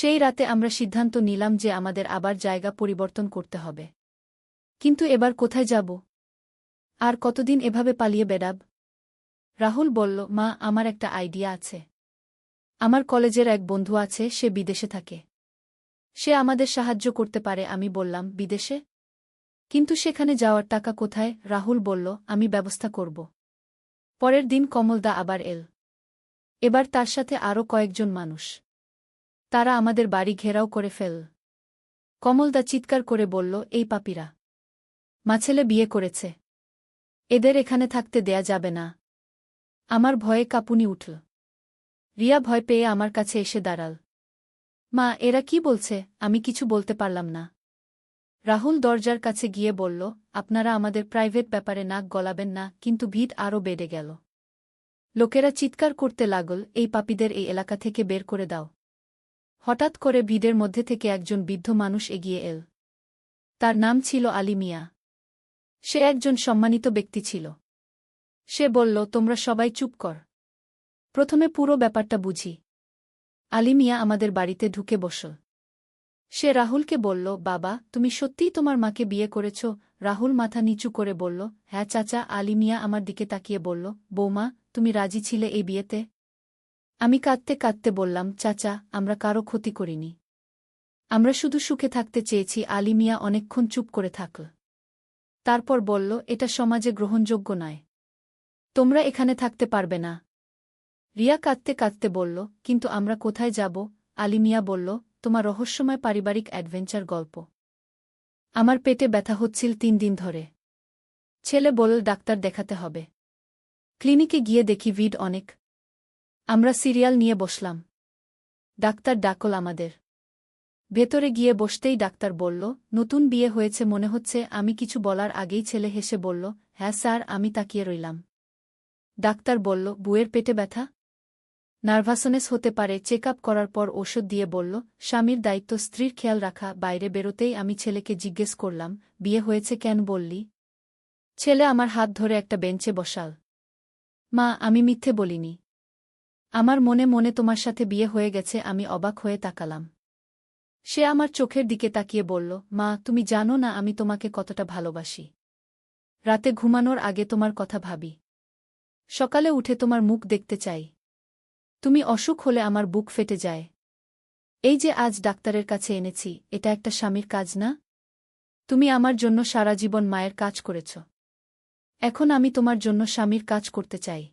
সেই রাতে আমরা সিদ্ধান্ত নিলাম যে আমাদের আবার জায়গা পরিবর্তন করতে হবে। কিন্তু এবার কোথায় যাব? আর কতদিন এভাবে পালিয়ে বেড়াব? রাহুল বলল, মা, আমার একটা আইডিয়া আছে। আমার কলেজের এক বন্ধু আছে, সে বিদেশে থাকে। সে আমাদের সাহায্য করতে পারে। আমি বললাম, বিদেশে? কিন্তু সেখানে যাওয়ার টাকা কোথায়? রাহুল বলল, আমি ব্যবস্থা করব। পরের দিন কমলদা আবার এল। এবার তার সাথে আরও কয়েকজন মানুষ। তারা আমাদের বাড়ি ঘেরাও করে ফেল। কমলদা চিৎকার করে বলল, এই পাপীরা মাছেলে বিয়ে করেছে, এদের এখানে থাকতে দেয়া যাবে না। আমার ভয়ে কাঁপুনি উঠল। রিয়া ভয় পেয়ে আমার কাছে এসে দাঁড়াল। মা, এরা কি বলছে? আমি কিছু বলতে পারলাম না। রাহুল দরজার কাছে গিয়ে বলল, আপনারা আমাদের প্রাইভেট ব্যাপারে নাক গলাবেন না। কিন্তু ভিড় আরও বেড়ে গেল। লোকেরা চিৎকার করতে লাগল, এই পাপীদের এই এলাকা থেকে বের করে দাও। হঠাৎ করে ভিড়ের মধ্যে থেকে একজন বৃদ্ধ মানুষ এগিয়ে এল। তার নাম ছিল আলী মিয়া। সে একজন সম্মানিত ব্যক্তি ছিল। সে বলল, তোমরা সবাই চুপ কর, প্রথমে পুরো ব্যাপারটা বুঝি। আলী মিয়া আমাদের বাড়িতে ঢুকে বসল। সে রাহুলকে বলল, বাবা, তুমি সত্যিই তোমার মাকে বিয়ে করেছ? রাহুল মাথা নিচু করে বলল, হ্যাঁ চাচা। আলী মিয়া আমার দিকে তাকিয়ে বলল, বৌমা, তুমি রাজি ছিলে এই বিয়েতে? আমি কাঁদতে কাঁদতে বললাম, চাচা, আমরা কারো ক্ষতি করিনি। আমরা শুধু সুখে থাকতে চেয়েছি। আলী মিয়া অনেকক্ষণ চুপ করে থাকল। তারপর বলল, এটা সমাজে গ্রহণযোগ্য নয়। তোমরা এখানে থাকতে পারবে না। রিয়া কাঁদতে কাঁদতে বলল, কিন্তু আমরা কোথায় যাব? আলী মিয়া বলল, তোমার রহস্যময় পারিবারিক অ্যাডভেঞ্চার গল্প। আমার পেটে ব্যথা হচ্ছিল 3 দিন ধরে। ছেলে বলল, ডাক্তার দেখাতে হবে। ক্লিনিকে গিয়ে দেখি ভিড় অনেক। আমরা সিরিয়াল নিয়ে বসলাম। ডাক্তার ডাকল আমাদের। ভেতরে গিয়ে বসতেই ডাক্তার বলল, নতুন বিয়ে হয়েছে মনে হচ্ছে। আমি কিছু বলার আগেই ছেলে হেসে বলল, হ্যাঁ স্যার। আমি তাকিয়ে রইলাম। ডাক্তার বলল, বুয়ের পেটে ব্যথা? নার্ভাসনেস হতে পারে। চেক আপ করার পর ওষুধ দিয়ে বলল, স্বামীর দায়িত্ব স্ত্রীর খেয়াল রাখা। বাইরে বেরোতেই আমি ছেলেকে জিজ্ঞেস করলাম, বিয়ে হয়েছে কেন বললি? ছেলে আমার হাত ধরে একটা বেঞ্চে বসাল। মা, আমি মিথ্যে বলিনি। আমার মনে মনে তোমার সাথে বিয়ে হয়ে গেছে। আমি অবাক হয়ে তাকালাম। সে আমার চোখের দিকে তাকিয়ে বলল, মা, তুমি জানো না আমি তোমাকে কতটা ভালোবাসি। রাতে ঘুমানোর আগে তোমার কথা ভাবি। সকালে উঠে তোমার মুখ দেখতে চাই। তুমি অসুখ হলে আমার বুক ফেটে যায়। এই যে আজ ডাক্তারের কাছে এনেছি, এটা একটা স্বামীর কাজ না? তুমি আমার জন্য সারা জীবন মায়ের কাজ করেছ। এখন আমি তোমার জন্য স্বামীর কাজ করতে চাই।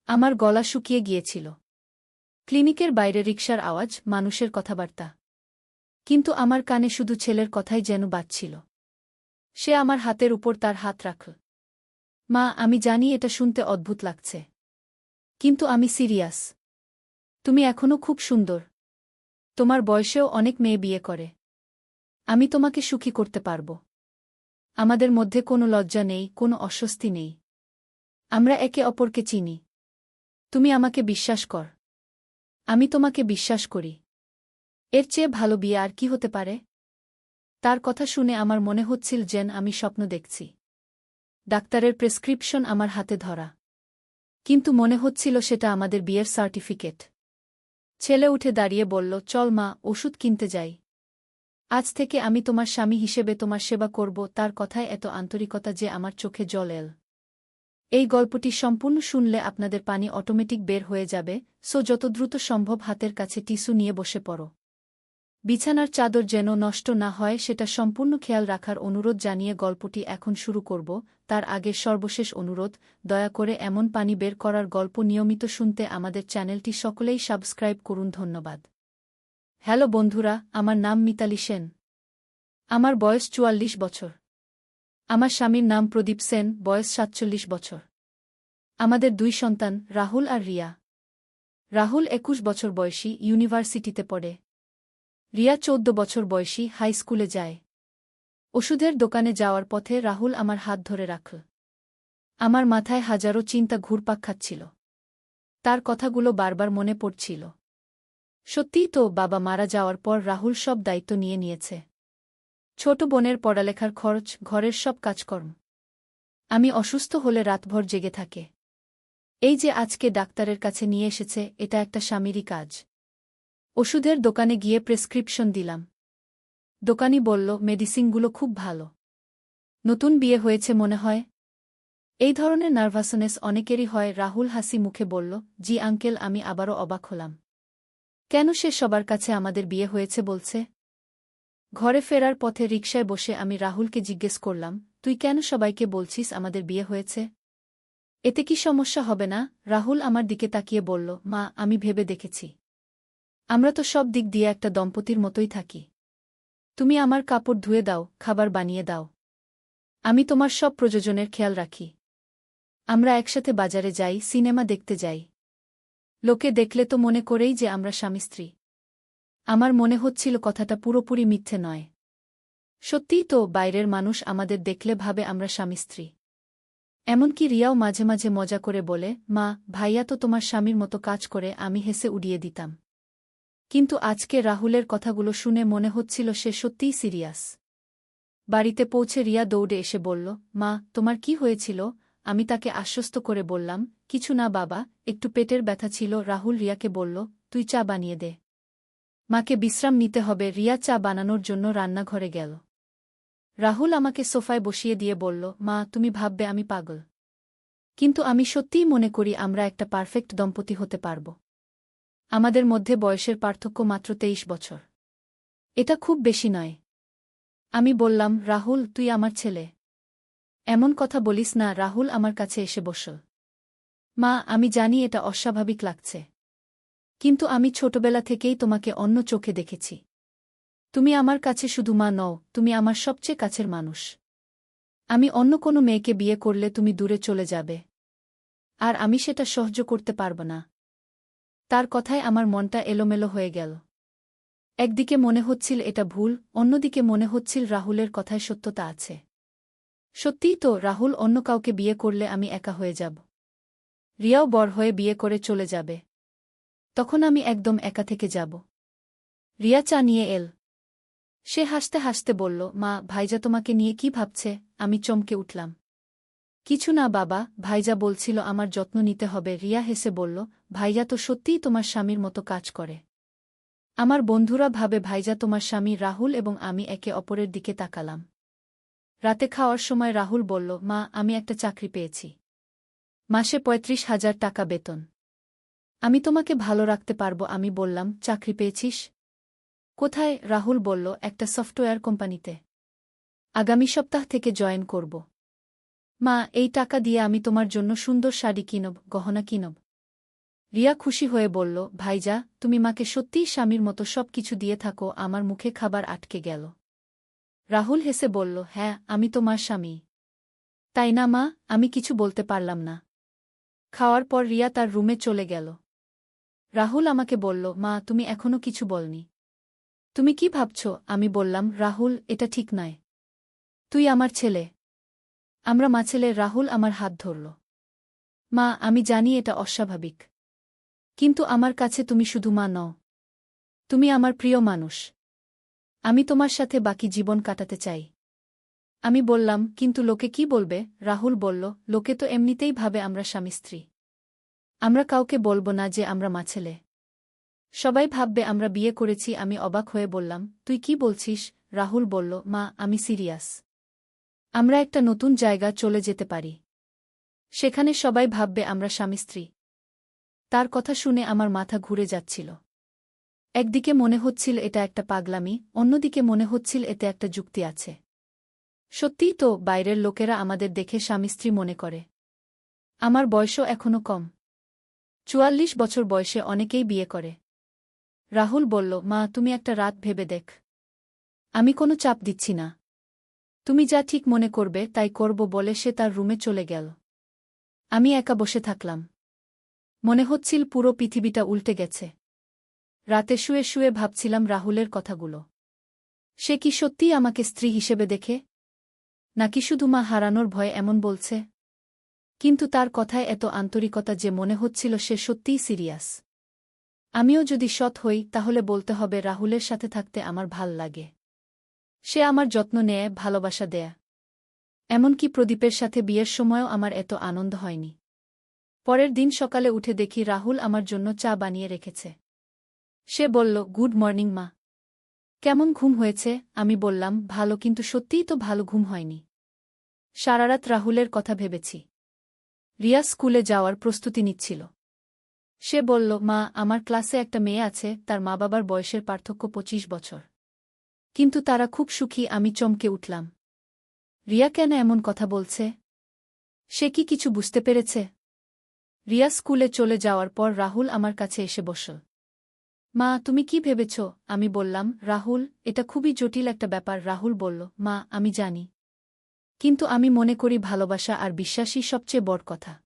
আমার গলা শুকিয়ে গিয়েছিল। ক্লিনিকের বাইরে রিকশার আওয়াজ, মানুষের কথাবার্তা। কিন্তু আমার কানে শুধু ছেলের কথাই যেন বাজছিল। সে আমার হাতের উপর তার হাত রাখল। মা, আমি জানি এটা শুনতে অদ্ভুত লাগছে, কিন্তু আমি সিরিয়াস। তুমি এখনো খুব সুন্দর। তোমার বয়সেও অনেক মেয়ে বিয়ে করে। আমি তোমাকে সুখী করতে পারব। আমাদের মধ্যে কোনো লজ্জা নেই, কোনো অস্বস্তি নেই। আমরা একে অপরকে চিনি। তুমি আমাকে বিশ্বাস কর। আমি তোমাকে বিশ্বাস করি। এর চেয়ে ভালো বিয়ে আর কি হতে পারে? তার কথা শুনে আমার মনে হচ্ছিল যেন আমি স্বপ্ন দেখছি। ডাক্তারের প্রেসক্রিপশন আমার হাতে ধরা। কিন্তু মনে হচ্ছিল সেটা আমাদের বিয়ের সার্টিফিকেট। ছেলে উঠে দাঁড়িয়ে বলল, চল মা, ওষুধ কিনতে যাই। আজ থেকে আমি তোমার স্বামী হিসেবে তোমার সেবা করব। তার কথায় এত আন্তরিকতা যে আমার চোখে জল এল। এই গল্পটি সম্পূর্ণ শুনলে আপনাদের পানি অটোমেটিক বের হয়ে যাবে, সো যত দ্রুত সম্ভব হাতের কাছে টিস্যু নিয়ে বসে পড়ো। বিছানার চাদর যেন নষ্ট না হয় সেটা সম্পূর্ণ খেয়াল রাখার অনুরোধ জানিয়ে গল্পটি এখন শুরু করব। তার আগে সর্বশেষ অনুরোধ, দয়া করে এমন পানি বের করার গল্প নিয়মিত শুনতে আমাদের চ্যানেলটি সকলেই সাবস্ক্রাইব করুন। ধন্যবাদ। হ্যালো বন্ধুরা, আমার নাম মিতালি সেন। আমার বয়স ৪৪ বছর। আমার স্বামীর নাম প্রদীপ সেন, বয়স ৪৭ বছর। আমাদের 2 সন্তান, রাহুল আর রিয়া। রাহুল 21 বছর বয়সী, ইউনিভার্সিটিতে পড়ে। রিয়া 14 বছর বয়সী, হাই স্কুলে যায়। ওষুধের দোকানে যাওয়ার পথে রাহুল আমার হাত ধরে রাখল। আমার মাথায় হাজারো চিন্তা ঘুরপাক খাচ্ছিল। তার কথাগুলো বারবার মনে পড়ছিল। সত্যিই তো, বাবা মারা যাওয়ার পর রাহুল সব দায়িত্ব নিয়ে নিয়েছে। ছোট বোনের পড়ালেখার খরচ, ঘরের সব কাজকর্ম। আমি অসুস্থ হলে রাতভর জেগে থাকে। এই যে আজকে ডাক্তারের কাছে নিয়ে এসেছে, এটা একটা স্বামীরই কাজ। ওষুধের দোকানে গিয়ে প্রেসক্রিপশন দিলাম। দোকানি বলল, মেডিসিনগুলো খুব ভালো। নতুন বিয়ে হয়েছে মনে হয়। এই ধরনের নার্ভাসনেস অনেকেরই হয়। রাহুল হাসি মুখে বলল, জি আঙ্কেল। আমি আবারও অবাক হলাম। কেন সে সবার কাছে আমাদের বিয়ে হয়েছে বলছে? ঘরে ফেরার পথে রিকশায় বসে আমি রাহুলকে জিজ্ঞেস করলাম, তুই কেন সবাইকে বলছিস আমাদের বিয়ে হয়েছে? এতে কি সমস্যা হবে না? রাহুল আমার দিকে তাকিয়ে বলল, মা, আমি ভেবে দেখেছি। আমরা তো সব দিক দিয়ে একটা দম্পতির মতোই থাকি। তুমি আমার কাপড় ধুয়ে দাও, খাবার বানিয়ে দাও। আমি তোমার সব প্রয়োজনের খেয়াল রাখি। আমরা একসাথে বাজারে যাই, সিনেমা দেখতে যাই। লোকে দেখলে তো মনে করেই যে আমরা স্বামী স্ত্রী। আমার মনে হচ্ছিল কথাটা পুরোপুরি মিথ্যে নয়। সত্যিই তো, বাইরের মানুষ আমাদের দেখলে ভাবে আমরা স্বামী স্ত্রী। এমনকি রিয়াও মাঝে মাঝে মজা করে বলে, মা, ভাইয়া তো তোমার স্বামীর মতো কাজ করে। আমি হেসে উড়িয়ে দিতাম। কিন্তু আজকে রাহুলের কথাগুলো শুনে মনে হচ্ছিল সে সত্যিই সিরিয়াস। বাড়িতে পৌঁছে রিয়া দৌড়ে এসে বলল, মা, তোমার কি হয়েছিল? আমি তাকে আশ্বস্ত করে বললাম, কিছু না বাবা, একটু পেটের ব্যথা ছিল। রাহুল রিয়াকে বলল, তুই চা বানিয়ে দে। মাকে বিশ্রাম নিতে হবে। রিয়া চা বানানোর জন্য রান্নাঘরে গেল। রাহুল আমাকে সোফায় বসিয়ে দিয়ে বলল, মা, তুমি ভাববে আমি পাগল। কিন্তু আমি সত্যিই মনে করি আমরা একটা পারফেক্ট দম্পতি হতে পারব। আমাদের মধ্যে বয়সের পার্থক্য মাত্র 23 বছর। এটা খুব বেশি নয়। আমি বললাম, রাহুল, তুই আমার ছেলে। এমন কথা বলিস না। রাহুল আমার কাছে এসে বসল। মা, আমি জানি এটা অস্বাভাবিক লাগছে। কিন্তু আমি ছোটবেলা থেকেই তোমাকে অন্য চোখে দেখেছি। তুমি আমার কাছে শুধু মা নও, তুমি আমার সবচেয়ে কাছের মানুষ। আমি অন্য কোনো মেয়েকে বিয়ে করলে তুমি দূরে চলে যাবে। আর আমি সেটা সহ্য করতে পারব না। তার কথায় আমার মনটা এলোমেলো হয়ে গেল। একদিকে মনে হচ্ছিল এটা ভুল, অন্যদিকে মনে হচ্ছিল রাহুলের কথায় সত্যতা আছে। সত্যিই তো, রাহুল অন্য কাউকে বিয়ে করলে আমি একা হয়ে যাব। রিয়াও বড় হয়ে বিয়ে করে চলে যাবে। তখন আমি একদম একা থেকে যাব। রিয়া চা নিয়ে এল। সে হাসতে হাসতে বলল, মা, ভাইজা তোমাকে নিয়ে কি ভাবছে? আমি চমকে উঠলাম। কিছু না বাবা, ভাইজা বলছিল আমার যত্ন নিতে হবে। রিয়া হেসে বলল, ভাইজা তো সত্যিই তোমার স্বামীর মতো কাজ করে। আমার বন্ধুরা ভাবে ভাইজা তোমার স্বামী। রাহুল এবং আমি একে অপরের দিকে তাকালাম। রাতে খাওয়ার সময় রাহুল বলল, মা, আমি একটা চাকরি পেয়েছি। মাসে 35,000 টাকা বেতন। আমি তোমাকে ভালো রাখতে পারব। আমি বললাম, চাকরি পেয়েছিস? কোথায়? রাহুল বলল, একটা সফটওয়্যার কোম্পানিতে। আগামী সপ্তাহ থেকে জয়েন করব। মা, এই টাকা দিয়ে আমি তোমার জন্য সুন্দর শাড়ি কিনব, গহনা কিনব। রিয়া খুশি হয়ে বলল, ভাইজা, তুমি মাকে সত্যিই স্বামীর মতো সব কিছু দিয়ে থাকো। আমার মুখে খাবার আটকে গেল। রাহুল হেসে বলল, হ্যাঁ, আমি তো মার স্বামী। তাই না মা? আমি কিছু বলতে পারলাম না। খাওয়ার পর রিয়া তার রুমে চলে গেল। রাহুল আমাকে বলল, মা, তুমি এখনো কিছু বলনি। তুমি কি ভাবছ? আমি বললাম, রাহুল, এটা ঠিক নয়। তুই আমার ছেলে। আমরা মা ছেলে। রাহুল আমার হাত ধরল। মা, আমি জানি এটা অস্বাভাবিক। কিন্তু আমার কাছে তুমি শুধু মা নও। তুমি আমার প্রিয় মানুষ। আমি তোমার সাথে বাকি জীবন কাটাতে চাই। আমি বললাম, কিন্তু লোকে কি বলবে? রাহুল বলল, লোকে তো এমনিতেই ভাবে আমরা স্বামী স্ত্রী। আমরা কাউকে বলবো না যে আমরা মা ছেলে। সবাই ভাববে আমরা বিয়ে করেছি। আমি অবাক হয়ে বললাম, তুই কি বলছিস? রাহুল বলল, মা, আমি সিরিয়াস। আমরা একটা নতুন জায়গা চলে যেতে পারি। সেখানে সবাই ভাববে আমরা স্বামী স্ত্রী। তার কথা শুনে আমার মাথা ঘুরে যাচ্ছিল। একদিকে মনে হচ্ছিল এটা একটা পাগলামি, অন্যদিকে মনে হচ্ছিল এতে একটা যুক্তি আছে। সত্যিই তো, বাইরের লোকেরা আমাদের দেখে স্বামী স্ত্রী মনে করে। আমার বয়সও এখনো কম। 44 বছর বয়সে অনেকেই বিয়ে করে। রাহুল বলল, মা, তুমি একটা রাত ভেবে দেখ। আমি কোনো চাপ দিচ্ছি না। তুমি যা ঠিক মনে করবে তাই করব বলে সে তার রুমে চলে গেল। আমি একা বসে থাকলাম। মনে হচ্ছিল পুরো পৃথিবীটা উল্টে গেছে। রাতে শুয়ে শুয়ে ভাবছিলাম রাহুলের কথাগুলো। সে কি সত্যিই আমাকে স্ত্রী হিসেবে দেখে? নাকি শুধু মা হারানোর ভয়ে এমন বলছে? কিন্তু তার কথায় এত আন্তরিকতা যে মনে হচ্ছিল সে সত্যিই সিরিয়াস। আমিও যদি সৎ হই তাহলে বলতে হবে রাহুলের সাথে থাকতে আমার ভাল লাগে। সে আমার যত্ন নেয়, ভালোবাসা দেয়। এমনকি প্রদীপের সাথে বিয়ের সময়ও আমার এত আনন্দ হয়নি। পরের দিন সকালে উঠে দেখি রাহুল আমার জন্য চা বানিয়ে রেখেছে। সে বলল, গুড মর্নিং মা। কেমন ঘুম হয়েছে? আমি বললাম, ভালো, কিন্তু সত্যিই তো ভালো ঘুম হয়নি। সারারাত রাহুলের কথা ভেবেছি। রিয়া স্কুলে যাওয়ার প্রস্তুতি নিচ্ছিল। সে বলল, মা, আমার ক্লাসে একটা মেয়ে আছে, তার মা বাবার বয়সের পার্থক্য 25 বছর। কিন্তু তারা খুব সুখী। আমি চমকে উঠলাম। রিয়া কেন এমন কথা বলছে? সে কি কিছু বুঝতে পেরেছে? রিয়া স্কুলে চলে যাওয়ার পর রাহুল আমার কাছে এসে বসল। মা, তুমি কি ভেবেছ? আমি বললাম, রাহুল, এটা খুবই জটিল একটা ব্যাপার। রাহুল বলল, মা, আমি জানি। কিন্তু আমি মনে করি ভালোবাসা আর বিশ্বাসই সবচেয়ে বড় কথা।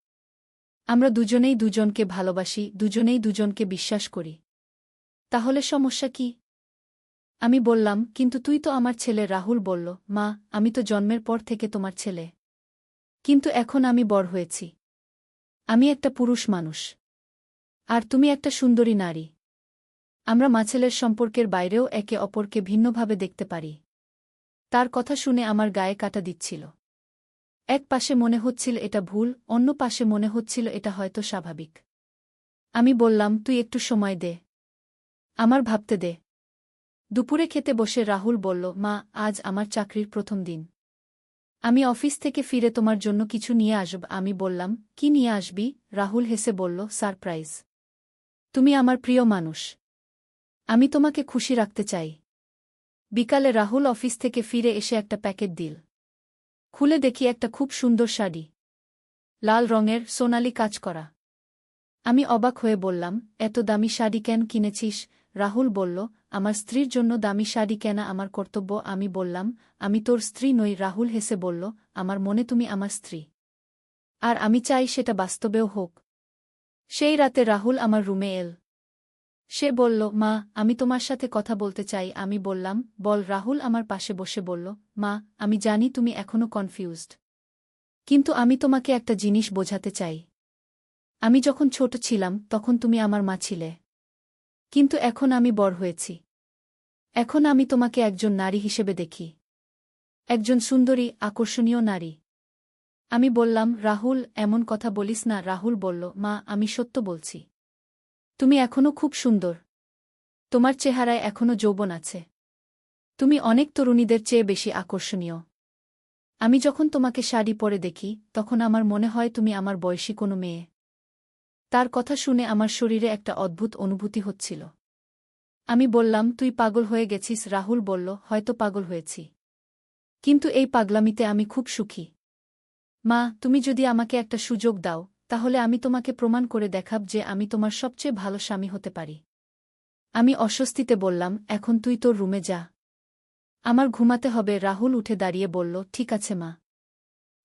আমরা দুজনেই দুজনকে ভালোবাসি, দুজনেই দুজনকে বিশ্বাস করি। তাহলে সমস্যা কি? আমি বললাম, কিন্তু তুই তো আমার ছেলে। রাহুল বলল, মা, আমি তো জন্মের পর থেকে তোমার ছেলে। কিন্তু এখন আমি বড় হয়েছি। আমি একটা পুরুষ মানুষ। আর তুমি একটা সুন্দরী নারী। আমরা মা-ছেলের সম্পর্কের বাইরেও একে অপরকে ভিন্নভাবে দেখতে পারি। তার কথা শুনে আমার গায়ে কাঁটা দিচ্ছিল। এক পাশে মনে হচ্ছিল এটা ভুল, অন্য পাশে মনে হচ্ছিল এটা হয়তো স্বাভাবিক। আমি বললাম, তুই একটু সময় দে। আমার ভাবতে দে। দুপুরে খেতে বসে রাহুল বলল, মা, আজ আমার চাকরির প্রথম দিন। আমি অফিস থেকে ফিরে তোমার জন্য কিছু নিয়ে আসব। আমি বললাম, কি নিয়ে আসবি? রাহুল হেসে বলল, সারপ্রাইজ। তুমি আমার প্রিয় মানুষ। আমি তোমাকে খুশি রাখতে চাই। বিকালে রাহুল অফিস থেকে ফিরে এসে একটা প্যাকেট দিল। খুলে দেখি একটা খুব সুন্দর শাড়ি। লাল রঙের, সোনালি কাজ করা। আমি অবাক হয়ে বললাম, এত দামি শাড়ি কেন কিনেছিস? রাহুল বলল, আমার স্ত্রীর জন্য দামি শাড়ি কেনা আমার কর্তব্য। আমি বললাম, আমি তোর স্ত্রী নই। রাহুল হেসে বলল, আমার মনে তুমি আমার স্ত্রী। আর আমি চাই সেটা বাস্তবেও হোক। সেই রাতে রাহুল আমার রুমে এল। সে বলল, মা, আমি তোমার সাথে কথা বলতে চাই। আমি বললাম, বল। রাহুল আমার পাশে বসে বলল, মা, আমি জানি তুমি এখনো কনফিউজড। কিন্তু আমি তোমাকে একটা জিনিস বোঝাতে চাই। আমি যখন ছোট ছিলাম তখন তুমি আমার মা ছিলে। কিন্তু এখন আমি বড় হয়েছি। এখন আমি তোমাকে একজন নারী হিসেবে দেখি। একজন সুন্দরী, আকর্ষণীয় নারী। আমি বললাম, রাহুল, এমন কথা বলিস না। রাহুল বলল, মা, আমি সত্য বলছি। তুমি এখনো খুব সুন্দর। তোমার চেহারায় এখনো যৌবন আছে। তুমি অনেক তরুণীদের চেয়ে বেশি আকর্ষণীয়। আমি যখন তোমাকে শাড়ি পরে দেখি তখন আমার মনে হয় তুমি আমার বয়সী কোনো মেয়ে। তার কথা শুনে আমার শরীরে একটা অদ্ভুত অনুভূতি হচ্ছিল। আমি বললাম, তুই পাগল হয়ে গেছিস। রাহুল বলল, হয়তো পাগল হয়েছি। কিন্তু এই পাগলামিতে আমি খুব সুখী। মা, তুমি যদি আমাকে একটা সুযোগ দাও, তাহলে আমি তোমাকে প্রমাণ করে দেখাব যে আমি তোমার সবচেয়ে ভালো স্বামী হতে পারি। আমি অস্বস্তিতে বললাম, এখন তুই তোর রুমে যা। আমার ঘুমাতে হবে। রাহুল উঠে দাঁড়িয়ে বলল, ঠিক আছে মা।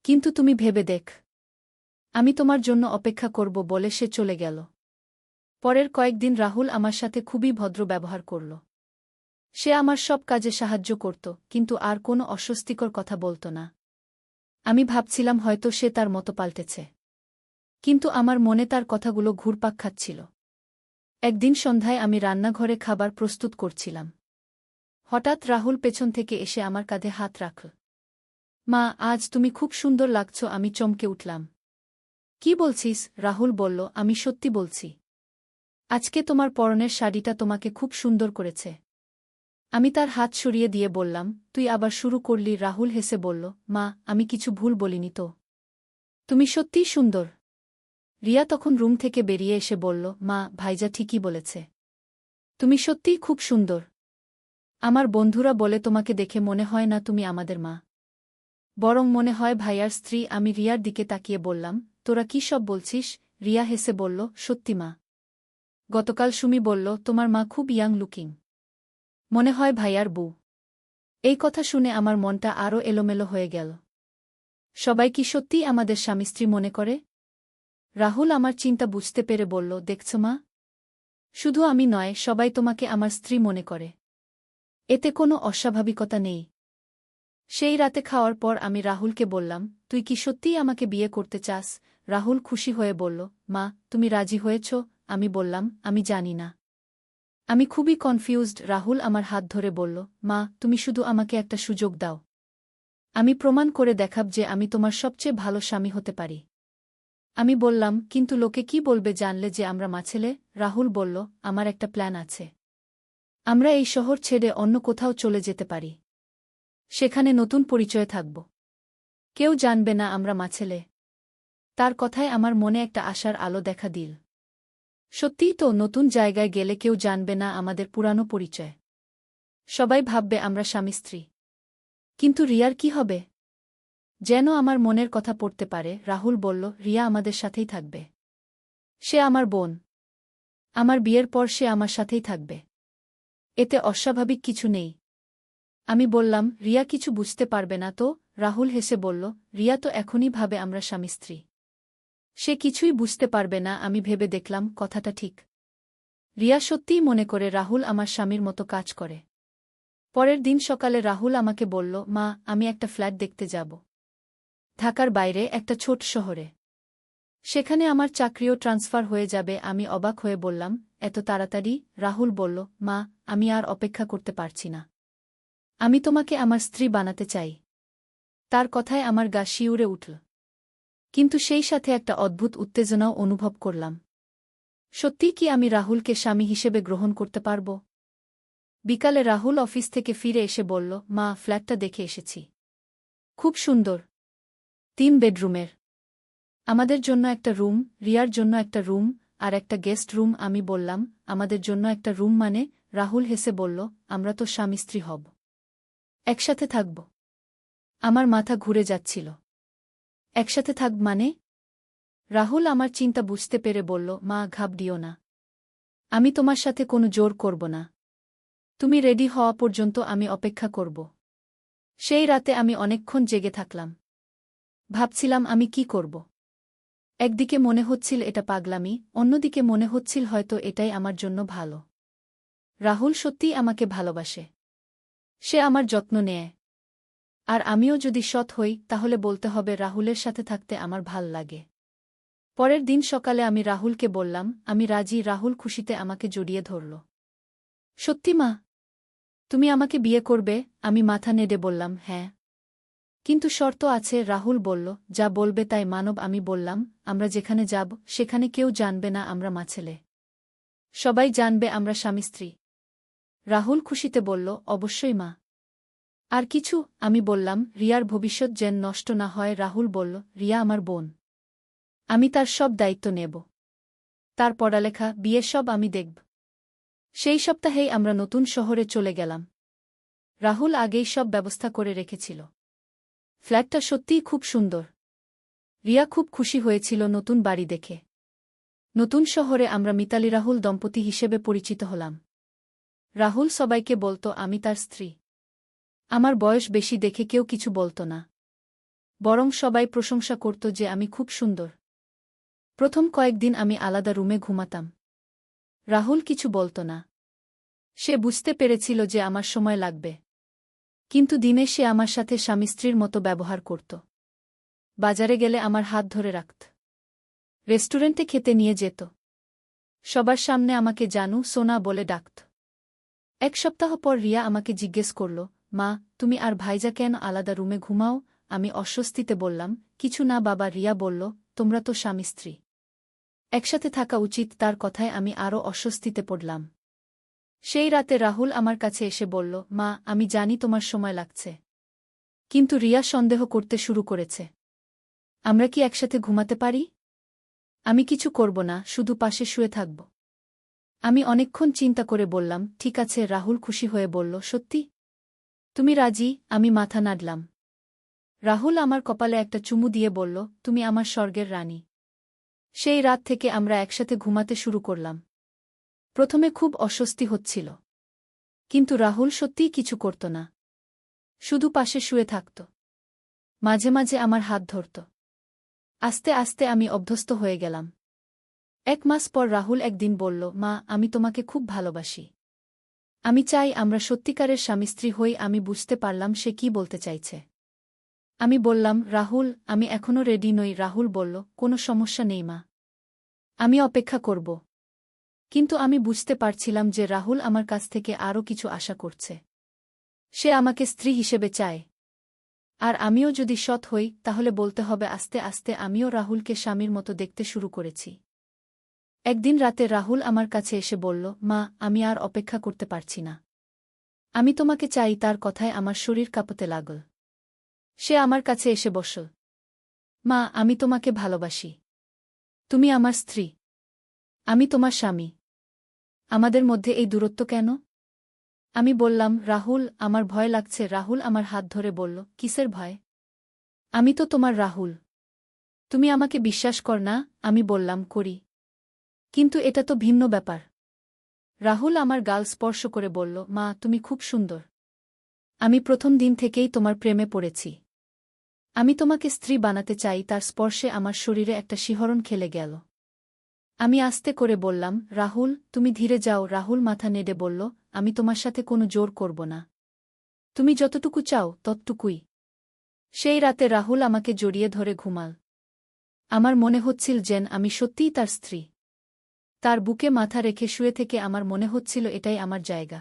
কিন্তু তুমি ভেবে দেখ। আমি তোমার জন্য অপেক্ষা করব। বলে সে চলে গেল। পরের কয়েকদিন রাহুল আমার সাথে খুবই ভদ্র ব্যবহার করল। সে আমার সব কাজে সাহায্য করত, কিন্তু আর কোনো অস্বস্তিকর কথা বলত না। আমি ভাবছিলাম হয়তো সে তার মতো পাল্টেছে। কিন্তু আমার মনে তার কথাগুলো ঘুরপাক খাচ্ছিল। একদিন সন্ধ্যায় আমি রান্নাঘরে খাবার প্রস্তুত করছিলাম। হঠাৎ রাহুল পেছন থেকে এসে আমার কাঁধে হাত রাখল। মা, আজ তুমি খুব সুন্দর লাগছ। আমি চমকে উঠলাম। কি বলছিস? রাহুল বলল, আমি সত্যি বলছি। আজকে তোমার পরনের শাড়িটা তোমাকে খুব সুন্দর করেছে। আমি তার হাত সরিয়ে দিয়ে বললাম, তুই আবার শুরু করলি। রাহুল হেসে বলল, মা, আমি কিছু ভুল বলিনি তো। তুমি সত্যিই সুন্দর। রিয়া তখন রুম থেকে বেরিয়ে এসে বলল, মা, ভাইজা ঠিকই বলেছে। তুমি সত্যিই খুব সুন্দর। আমার বন্ধুরা বলে তোমাকে দেখে মনে হয় না তুমি আমাদের মা, বরং মনে হয় ভাইয়ার স্ত্রী। আমি রিয়ার দিকে তাকিয়ে বললাম, তোরা কি সব বলছিস? রিয়া হেসে বলল, সত্যি মা। গতকাল সুমি বলল, তোমার মা খুব ইয়াং লুকিং। মনে হয় ভাইয়ার বউ। এই কথা শুনে আমার মনটা আরও এলোমেলো হয়ে গেল। সবাই কি সত্যিই আমাদের স্বামী স্ত্রী মনে করে? রাহুল আমার চিন্তা বুঝতে পেরে বলল, দেখছ মা, শুধু আমি নয়, সবাই তোমাকে আমার স্ত্রী মনে করে। এতে কোনো অস্বাভাবিকতা নেই। সেই রাতে খাওয়ার পর আমি রাহুলকে বললাম, তুই কি সত্যিই আমাকে বিয়ে করতে চাস? রাহুল খুশি হয়ে বলল, মা, তুমি রাজি হয়েছ? আমি বললাম, আমি জানি না। আমি খুবই কনফিউজড। রাহুল আমার হাত ধরে বলল, মা, তুমি শুধু আমাকে একটা সুযোগ দাও। আমি প্রমাণ করে দেখাব যে আমি তোমার সবচেয়ে ভালো স্বামী হতে পারি। আমি বললাম, কিন্তু লোকে কি বলবে জানলে যে আমরা মা ছেলে? রাহুল বলল, আমার একটা প্ল্যান আছে। আমরা এই শহর ছেড়ে অন্য কোথাও চলে যেতে পারি। সেখানে নতুন পরিচয় থাকব। কেউ জানবে না আমরা মাছেলে। তার কথায় আমার মনে একটা আশার আলো দেখা দিল। সত্যিই তো, নতুন জায়গায় গেলে কেউ জানবে না আমাদের পুরানো পরিচয়। সবাই ভাববে আমরা স্বামী স্ত্রী। কিন্তু রিয়ার কি হবে? যেন আমার মনের কথা পড়তে পারে, রাহুল বলল, রিয়া আমাদের সাথেই থাকবে। সে আমার বোন। আমার বিয়ের পর সে আমার সাথেই থাকবে। এতে অস্বাভাবিক কিছু নেই। আমি বললাম, রিয়া কিছু বুঝতে পারবে না তো? রাহুল হেসে বলল, রিয়া তো এখনই ভাবে আমরা স্বামী স্ত্রী। সে কিছুই বুঝতে পারবে না। আমি ভেবে দেখলাম কথাটা ঠিক। রিয়া সত্যিই মনে করে রাহুল আমার স্বামীর মতো কাজ করে। পরের দিন সকালে রাহুল আমাকে বলল, মা, আমি একটা ফ্ল্যাট দেখতে যাব। ঢাকার বাইরে একটা ছোট শহরে। সেখানে আমার চাকরিও ট্রান্সফার হয়ে যাবে। আমি অবাক হয়ে বললাম, এত তাড়াতাড়ি? রাহুল বলল, মা, আমি আর অপেক্ষা করতে পারছি না। আমি তোমাকে আমার স্ত্রী বানাতে চাই। তার কথায় আমার গা শিউরে উঠল। কিন্তু সেই সাথে একটা অদ্ভুত উত্তেজনাও অনুভব করলাম। সত্যিই কি আমি রাহুলকে স্বামী হিসেবে গ্রহণ করতে পারব? বিকালে রাহুল অফিস থেকে ফিরে এসে বলল, মা, ফ্ল্যাটটা দেখে এসেছি। খুব সুন্দর। 3 বেডরুমের। আমাদের জন্য একটা রুম, রিয়ার জন্য একটা রুম, আর একটা গেস্ট রুম। আমি বললাম, আমাদের জন্য একটা রুম মানে? রাহুল হেসে বলল, আমরা তো স্বামী স্ত্রী হব। একসাথে থাকব। আমার মাথা ঘুরে যাচ্ছিল। একসাথে থাকব মানে? রাহুল আমার চিন্তা বুঝতে পেরে বলল, মা, ঘাবড়িও না। আমি তোমার সাথে কোনো জোর করব না। তুমি রেডি হওয়া পর্যন্ত আমি অপেক্ষা করব। সেই রাতে আমি অনেকক্ষণ জেগে থাকলাম। ভাবছিলাম আমি কি করব। একদিকে মনে হচ্ছিল এটা পাগলামি, অন্যদিকে মনে হচ্ছিল হয়তো এটাই আমার জন্য ভালো। রাহুল সত্যিই আমাকে ভালোবাসে। সে আমার যত্ন নেয়। আর আমিও যদি সৎ হই, তাহলে বলতে হবে রাহুলের সাথে থাকতে আমার ভাল লাগে। পরের দিন সকালে আমি রাহুলকে বললাম, আমি রাজি। রাহুল খুশিতে আমাকে জড়িয়ে ধরল। সত্যি মা? তুমি আমাকে বিয়ে করবে? আমি মাথা নেড়ে বললাম, হ্যাঁ। কিন্তু শর্ত আছে। রাহুল বলল, যা বলবে তাই মানব। আমি বললাম, আমরা যেখানে যাব সেখানে কেউ জানবে না আমরা মাছেলে। সবাই জানবে আমরা স্বামী স্ত্রী। রাহুল খুশিতে বলল, অবশ্যই মা। আর কিছু? আমি বললাম, রিয়ার ভবিষ্যৎ যেন নষ্ট না হয়। রাহুল বলল, রিয়া আমার বোন। আমি তার সব দায়িত্ব নেব। তার পড়ালেখা, বিয়ে সব আমি দেখব। সেই সপ্তাহেই আমরা নতুন শহরে চলে গেলাম। রাহুল আগেই সব ব্যবস্থা করে রেখেছিল। ফ্ল্যাটটা সত্যিই খুব সুন্দর। রিয়া খুব খুশি হয়েছিল নতুন বাড়ি দেখে। নতুন শহরে আমরা মিতালি রাহুল দম্পতি হিসেবে পরিচিত হলাম। রাহুল সবাইকে বলতো আমি তার স্ত্রী। আমার বয়স বেশি দেখে কেউ কিছু বলত না। বরং সবাই প্রশংসা করত যে আমি খুব সুন্দর। প্রথম কয়েকদিন আমি আলাদা রুমে ঘুমাতাম। রাহুল কিছু বলত না। সে বুঝতে পেরেছিল যে আমার সময় লাগবে। কিন্তু দিনে সে আমার সাথে স্বামী স্ত্রীর মতো ব্যবহার করত। বাজারে গেলে আমার হাত ধরে রাখত। রেস্টুরেন্টে খেতে নিয়ে যেত। সবার সামনে আমাকে জানু, সোনা বলে ডাকত। 1 সপ্তাহ পর রিয়া আমাকে জিজ্ঞেস করল, মা, তুমি আর ভাইজা কেন আলাদা রুমে ঘুমাও? আমি অস্বস্তিতে বললাম, কিছু না বাবা। রিয়া বলল, তোমরা তো স্বামী স্ত্রী, একসাথে থাকা উচিত। তার কথায় আমি আরও অস্বস্তিতে পড়লাম। সেই রাতে রাহুল আমার কাছে এসে বলল, মা, আমি জানি তোমার সময় লাগছে। কিন্তু রিয়া সন্দেহ করতে শুরু করেছে। আমরা কি একসাথে ঘুমাতে পারি? আমি কিছু করব না, শুধু পাশে শুয়ে থাকব। আমি অনেকক্ষণ চিন্তা করে বললাম, ঠিক আছে। রাহুল খুশি হয়ে বলল, সত্যি? তুমি রাজি? আমি মাথা নাড়লাম। রাহুল আমার কপালে একটা চুমু দিয়ে বলল, তুমি আমার স্বর্গের রানী। সেই রাত থেকে আমরা একসাথে ঘুমাতে শুরু করলাম। প্রথমে খুব অস্বস্তি হচ্ছিল। কিন্তু রাহুল সত্যিই কিছু করত না। শুধু পাশে শুয়ে থাকত। মাঝে মাঝে আমার হাত ধরত। আস্তে আস্তে আমি অভ্যস্ত হয়ে গেলাম। 1 মাস পর রাহুল একদিন বলল, মা, আমি তোমাকে খুব ভালোবাসি। আমি চাই আমরা সত্যিকারের স্বামী স্ত্রী হই। আমি বুঝতে পারলাম সে কি বলতে চাইছে। আমি বললাম, রাহুল, আমি এখনও রেডি নই। রাহুল বলল, কোনো সমস্যা নেই মা। আমি অপেক্ষা করব। কিন্তু আমি বুঝতে পারছিলাম যে রাহুল আমার কাছ থেকে আরও কিছু আশা করছে। সে আমাকে স্ত্রী হিসেবে চায়। আর আমিও যদি সৎ হই, তাহলে বলতে হবে আস্তে আস্তে আমিও রাহুলকে স্বামীর মতো দেখতে শুরু করেছি। একদিন রাতে রাহুল আমার কাছে এসে বলল, মা, আমি আর অপেক্ষা করতে পারছি না। আমি তোমাকে চাই। তার কথায় আমার শরীর কাঁপতে লাগল। সে আমার কাছে এসে বসল। মা, আমি তোমাকে ভালোবাসি। তুমি আমার স্ত্রী। আমি তোমার স্বামী। আমাদের মধ্যে এই দূরত্ব কেন? আমি বললাম, রাহুল, আমার ভয় লাগছে। রাহুল আমার হাত ধরে বলল, কিসের ভয়? আমি তো তোমার রাহুল। তুমি আমাকে বিশ্বাস কর না? আমি বললাম, করি। কিন্তু এটা তো ভিন্ন ব্যাপার। রাহুল আমার গাল স্পর্শ করে বলল, মা, তুমি খুব সুন্দর। আমি প্রথম দিন থেকেই তোমার প্রেমে পড়েছি। আমি তোমাকে স্ত্রী বানাতে চাই। তার স্পর্শে আমার শরীরে একটা শিহরণ খেলে গেল। আমি আস্তে করে বললাম, রাহুল, তুমি ধীরে যাও। রাহুল মাথা নেড়ে বলল, আমি তোমার সাথে কোনো জোর করব না। তুমি যতটুকু চাও ততটুকুই। সেই রাতে রাহুল আমাকে জড়িয়ে ধরে ঘুমাল। আমার মনে হচ্ছিল যেন আমি সত্যিই তার স্ত্রী। তার বুকে মাথা রেখে শুয়ে থেকে আমার মনে হচ্ছিল এটাই আমার জায়গা।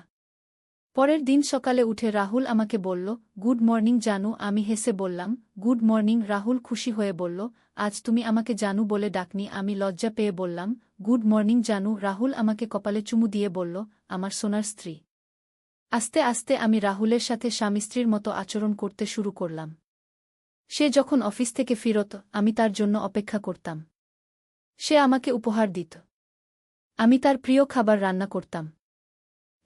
পরের দিন সকালে উঠে রাহুল আমাকে বলল, গুড মর্নিং জানু। আমি হেসে বললাম, গুড মর্নিং। রাহুল খুশি হয়ে বলল, আজ তুমি আমাকে জানু বলে ডাকনি। আমি লজ্জা পেয়ে বললাম, গুড মর্নিং জানু। রাহুল আমাকে কপালে চুমু দিয়ে বলল, আমার সোনার স্ত্রী। আস্তে আস্তে আমি রাহুলের সাথে স্বামী স্ত্রীর মতো আচরণ করতে শুরু করলাম। সে যখন অফিস থেকে ফিরত, আমি তার জন্য অপেক্ষা করতাম। সে আমাকে উপহার দিত। আমি তার প্রিয় খাবার রান্না করতাম।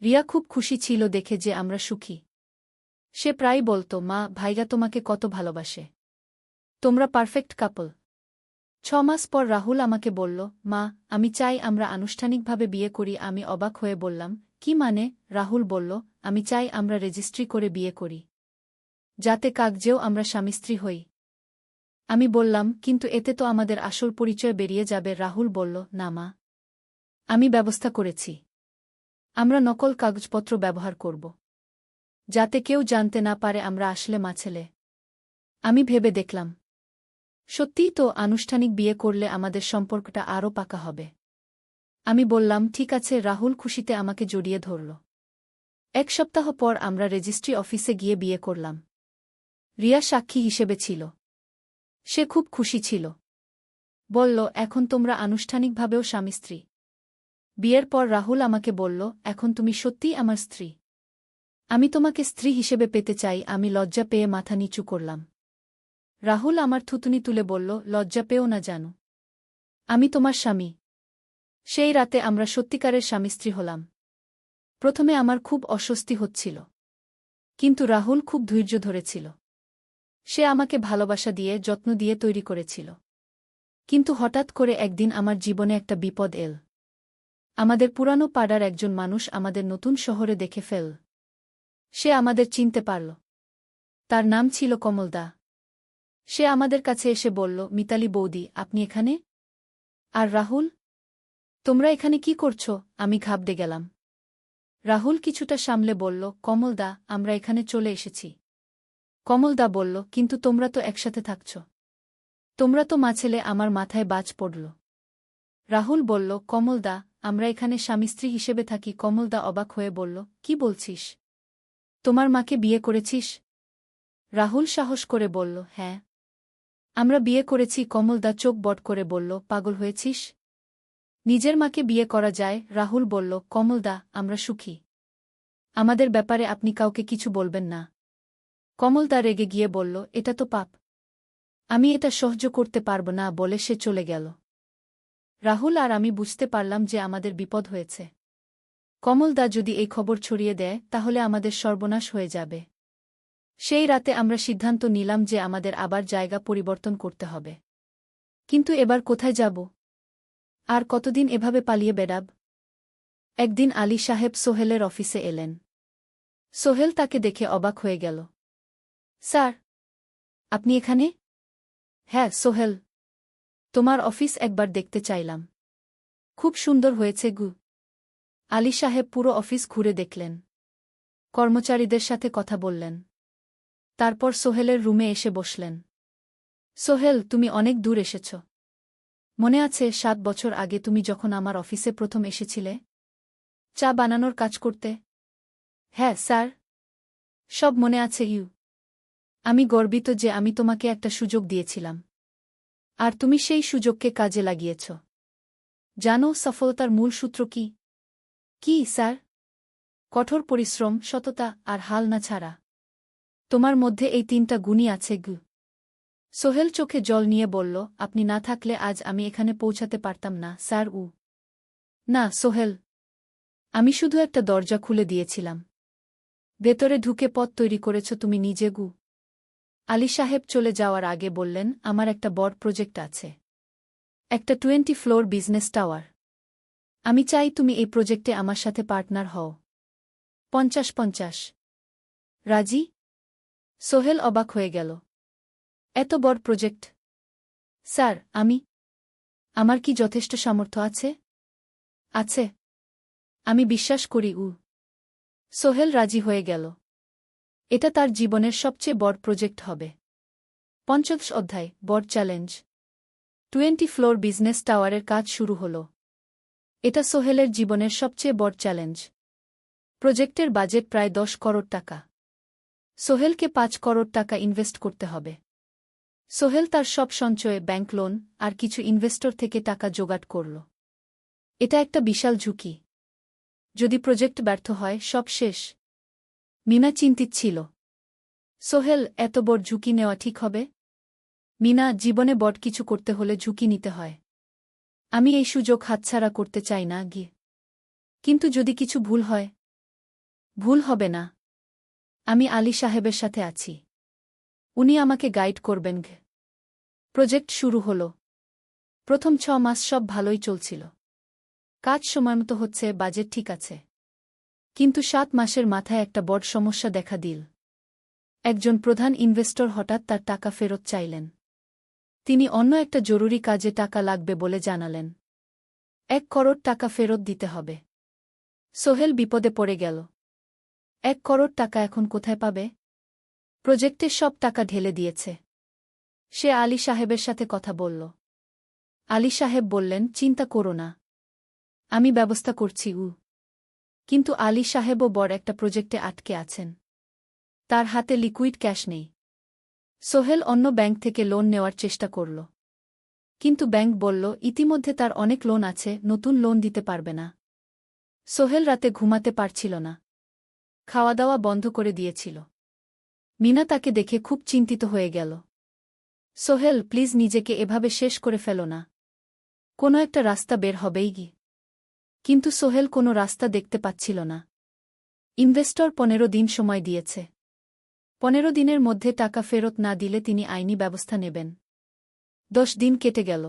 রিয়া খুব খুশি ছিল দেখে যে আমরা সুখী। সে প্রায় বলত, মা, ভাইগা তোমাকে কত ভালোবাসে। তোমরা পারফেক্ট কাপল। 6 মাস পর রাহুল আমাকে বলল, মা, আমি চাই আমরা আনুষ্ঠানিকভাবে বিয়ে করি। আমি অবাক হয়ে বললাম, কি মানে? রাহুল বলল, আমি চাই আমরা রেজিস্ট্রি করে বিয়ে করি, যাতে কাগজেও আমরা স্বামী স্ত্রী হই। আমি বললাম, কিন্তু এতে তো আমাদের আসল পরিচয় বেরিয়ে যাবে। রাহুল বলল, না মা, আমি ব্যবস্থা করেছি। আমরা নকল কাগজপত্র ব্যবহার করব, যাতে কেউ জানতে না পারে আমরা আসলে মা ছেলে। আমি ভেবে দেখলাম, সত্যিই তো, আনুষ্ঠানিক বিয়ে করলে আমাদের সম্পর্কটা আরও পাকা হবে। আমি বললাম, ঠিক আছে। রাহুল খুশিতে আমাকে জড়িয়ে ধরল। 1 সপ্তাহ পর আমরা রেজিস্ট্রি অফিসে গিয়ে বিয়ে করলাম। রিয়া সাক্ষী হিসেবে ছিল। সে খুব খুশি ছিল। বলল, এখন তোমরা আনুষ্ঠানিকভাবেও স্বামী স্ত্রী। বিয়ের পর রাহুল আমাকে বলল, এখন তুমি সত্যিই আমার স্ত্রী। আমি তোমাকে স্ত্রী হিসেবে পেতে চাই। আমি লজ্জা পেয়ে মাথা নিচু করলাম। রাহুল আমার থুতুনি তুলে বলল, লজ্জা পেও না জানু। আমি তোমার স্বামী। সেই রাতে আমরা সত্যিকারের স্বামী স্ত্রী হলাম। প্রথমে আমার খুব অস্বস্তি হচ্ছিল, কিন্তু রাহুল খুব ধৈর্য ধরেছিল। সে আমাকে ভালোবাসা দিয়ে, যত্ন দিয়ে তৈরি করেছিল। কিন্তু হঠাৎ করে একদিন আমার জীবনে একটা বিপদ এল। আমাদের পুরানো পাড়ার একজন মানুষ আমাদের নতুন শহরে দেখে ফেল। সে আমাদের চিনতে পারল। তার নাম ছিল কমলদা। সে আমাদের কাছে এসে বলল, মিতালি বৌদি, আপনি এখানে? আর রাহুল, তোমরা এখানে কি করছো? আমি ঘাবড়ে গেলাম। রাহুল কিছুটা সামলে বলল, কমলদা, আমরা এখানে চলে এসেছি। কমলদা বলল, কিন্তু তোমরা তো একসাথে থাকছ। তোমরা তো মা ছেলে। আমার মাথায় বাজ পড়ল। রাহুল বলল, কমলদা, আমরা এখানে স্বামী স্ত্রী হিসেবে থাকি। কমলদা অবাক হয়ে বলল, কি বলছিস? তোমার মাকে বিয়ে করেছিস? রাহুল সাহস করে বলল, হ্যাঁ, আমরা বিয়ে করেছি। কমলদা চোখ বট করে বলল, পাগল হয়েছিস? নিজের মাকে বিয়ে করা যায়? রাহুল বলল, কমলদা, আমরা সুখী। আমাদের ব্যাপারে আপনি কাউকে কিছু বলবেন না। কমলদা রেগে গিয়ে বলল, এটা তো পাপ। আমি এটা সহ্য করতে পারব না বলে সে চলে গেল। রাহুল আর আমি বুঝতে পারলাম যে আমাদের বিপদ হয়েছে। কমলদা যদি এই খবর ছড়িয়ে দেয় তাহলে আমাদের সর্বনাশ হয়ে যাবে। সেই রাতে আমরা সিদ্ধান্ত নিলাম যে আমাদের আবার জায়গা পরিবর্তন করতে হবে। কিন্তু এবার কোথায় যাব? আর কতদিন এভাবে পালিয়ে বেড়াব? একদিন আলী সাহেব সোহেলের অফিসে এলেন। সোহেল তাকে দেখে অবাক হয়ে গেল। স্যার, আপনি এখানে? হ্যাঁ সোহেল, তোমার অফিস একবার দেখতে চাইলাম। খুব সুন্দর হয়েছে গু। আলী সাহেব পুরো অফিস ঘুরে দেখলেন। কর্মচারীদের সাথে কথা বললেন। তারপর সোহেলের রুমে এসে বসলেন। সোহেল, তুমি অনেক দূর এসেছ। মনে আছে 7 বছর আগে তুমি যখন আমার অফিসে প্রথম এসেছিলে চা বানানোর কাজ করতে? হ্যাঁ স্যার, সব মনে আছে ইউ। আমি গর্বিত যে আমি তোমাকে একটা সুযোগ দিয়েছিলাম, আর তুমি সেই সুযোগকে কাজে লাগিয়েছ। জানো সফলতার মূল সূত্র কি? কি স্যার? কঠোর পরিশ্রম, সততা আর হাল না ছাড়া। তোমার মধ্যে এই ৩টা গুণই আছে গু। সোহেল চোখে জল নিয়ে বলল, আপনি না থাকলে আজ আমি এখানে পৌঁছাতে পারতাম না স্যার। না সোহেল, আমি শুধু একটা দরজা খুলে দিয়েছিলাম। ভেতরে ঢুকে পথ তৈরি করেছ তুমি নিজে গু। আলী সাহেব চলে যাওয়ার আগে বললেন, আমার একটা বড় প্রজেক্ট আছে। একটা 20 ফ্লোর বিজনেস টাওয়ার। আমি চাই তুমি এই প্রজেক্টে আমার সাথে পার্টনার হও। 50-50। রাজি? সোহেল অবাক হয়ে গেল। এত বড় প্রজেক্ট? স্যার, আমার কি যথেষ্ট সামর্থ্য আছে? আছে। আমি বিশ্বাস করি। সোহেল রাজি হয়ে গেল। এটা তার জীবনের সবচেয়ে বড় প্রজেক্ট হবে। ৫০ অধ্যায়, বড় চ্যালেঞ্জ। 20 ফ্লোর বিজনেস টাওয়ারের কাজ শুরু হল। এটা সোহেলের জীবনের সবচেয়ে বড় চ্যালেঞ্জ। প্রজেক্টের বাজেট প্রায় ১০ করোড় টাকা। সোহেলকে ৫ করোড় টাকা ইনভেস্ট করতে হবে। সোহেল তার সব সঞ্চয়ে, ব্যাংক লোন আর কিছু ইনভেস্টর থেকে টাকা জোগাড় করল। এটা একটা বিশাল ঝুঁকি। যদি প্রজেক্ট ব্যর্থ হয়, সব শেষ। মিনা চিন্তিত ছিল। সোহেল, এত বড় ঝুঁকি নেওয়া ঠিক হবে? মিনা, জীবনে বড় কিছু করতে হলে ঝুঁকি নিতে হয়। আমি এই সুযোগ হাতছাড়া করতে চাই না গিয়ে। কিন্তু যদি কিছু ভুল হয়? ভুল হবে না। আমি আলী সাহেবের সাথে আছি। উনি আমাকে গাইড করবেন। প্রজেক্ট শুরু হল। প্রথম ৬ মাস সব ভালোই চলছিল। কাজ সময়মতো হচ্ছে, বাজেট ঠিক আছে। কিন্তু ৭ মাসের মাথায় একটা বড় সমস্যা দেখা দিল। একজন প্রধান ইনভেস্টর হঠাৎ তার টাকা ফেরত চাইলেন। তিনি অন্য একটা জরুরি কাজে টাকা লাগবে বলে জানালেন। ১ করোড় টাকা ফেরত দিতে হবে। সোহেল বিপদে পড়ে গেল। ১ করোড় টাকা এখন কোথায় পাবে? প্রজেক্টে সব টাকা ঢেলে দিয়েছে। সে আলী সাহেবের সাথে কথা বলল। আলী সাহেব বললেন, চিন্তা করো না, আমি ব্যবস্থা করছি। কিন্তু আলী সাহেবও বড় একটা প্রজেক্টে আটকে আছেন। তার হাতে লিকুইড ক্যাশ নেই। সোহেল অন্য ব্যাংক থেকে লোন নেওয়ার চেষ্টা করল। কিন্তু ব্যাংক বলল, ইতিমধ্যে তার অনেক লোন আছে, নতুন লোন দিতে পারবে না। সোহেল রাতে ঘুমাতে পারছিল না। খাওয়া দাওয়া বন্ধ করে দিয়েছিল। মিনা তাকে দেখে খুব চিন্তিত হয়ে গেল। সোহেল, প্লিজ নিজেকে এভাবে শেষ করে ফেলো না। কোনো একটা রাস্তা বের হবেই গি। কিন্তু সোহেল কোনো রাস্তা দেখতে পাচ্ছিল না। ইনভেস্টর ১৫ দিন সময় দিয়েছে। ১৫ দিনের মধ্যে টাকা ফেরত না দিলে তিনি আইনি ব্যবস্থা নেবেন। ১০ দিন কেটে গেল।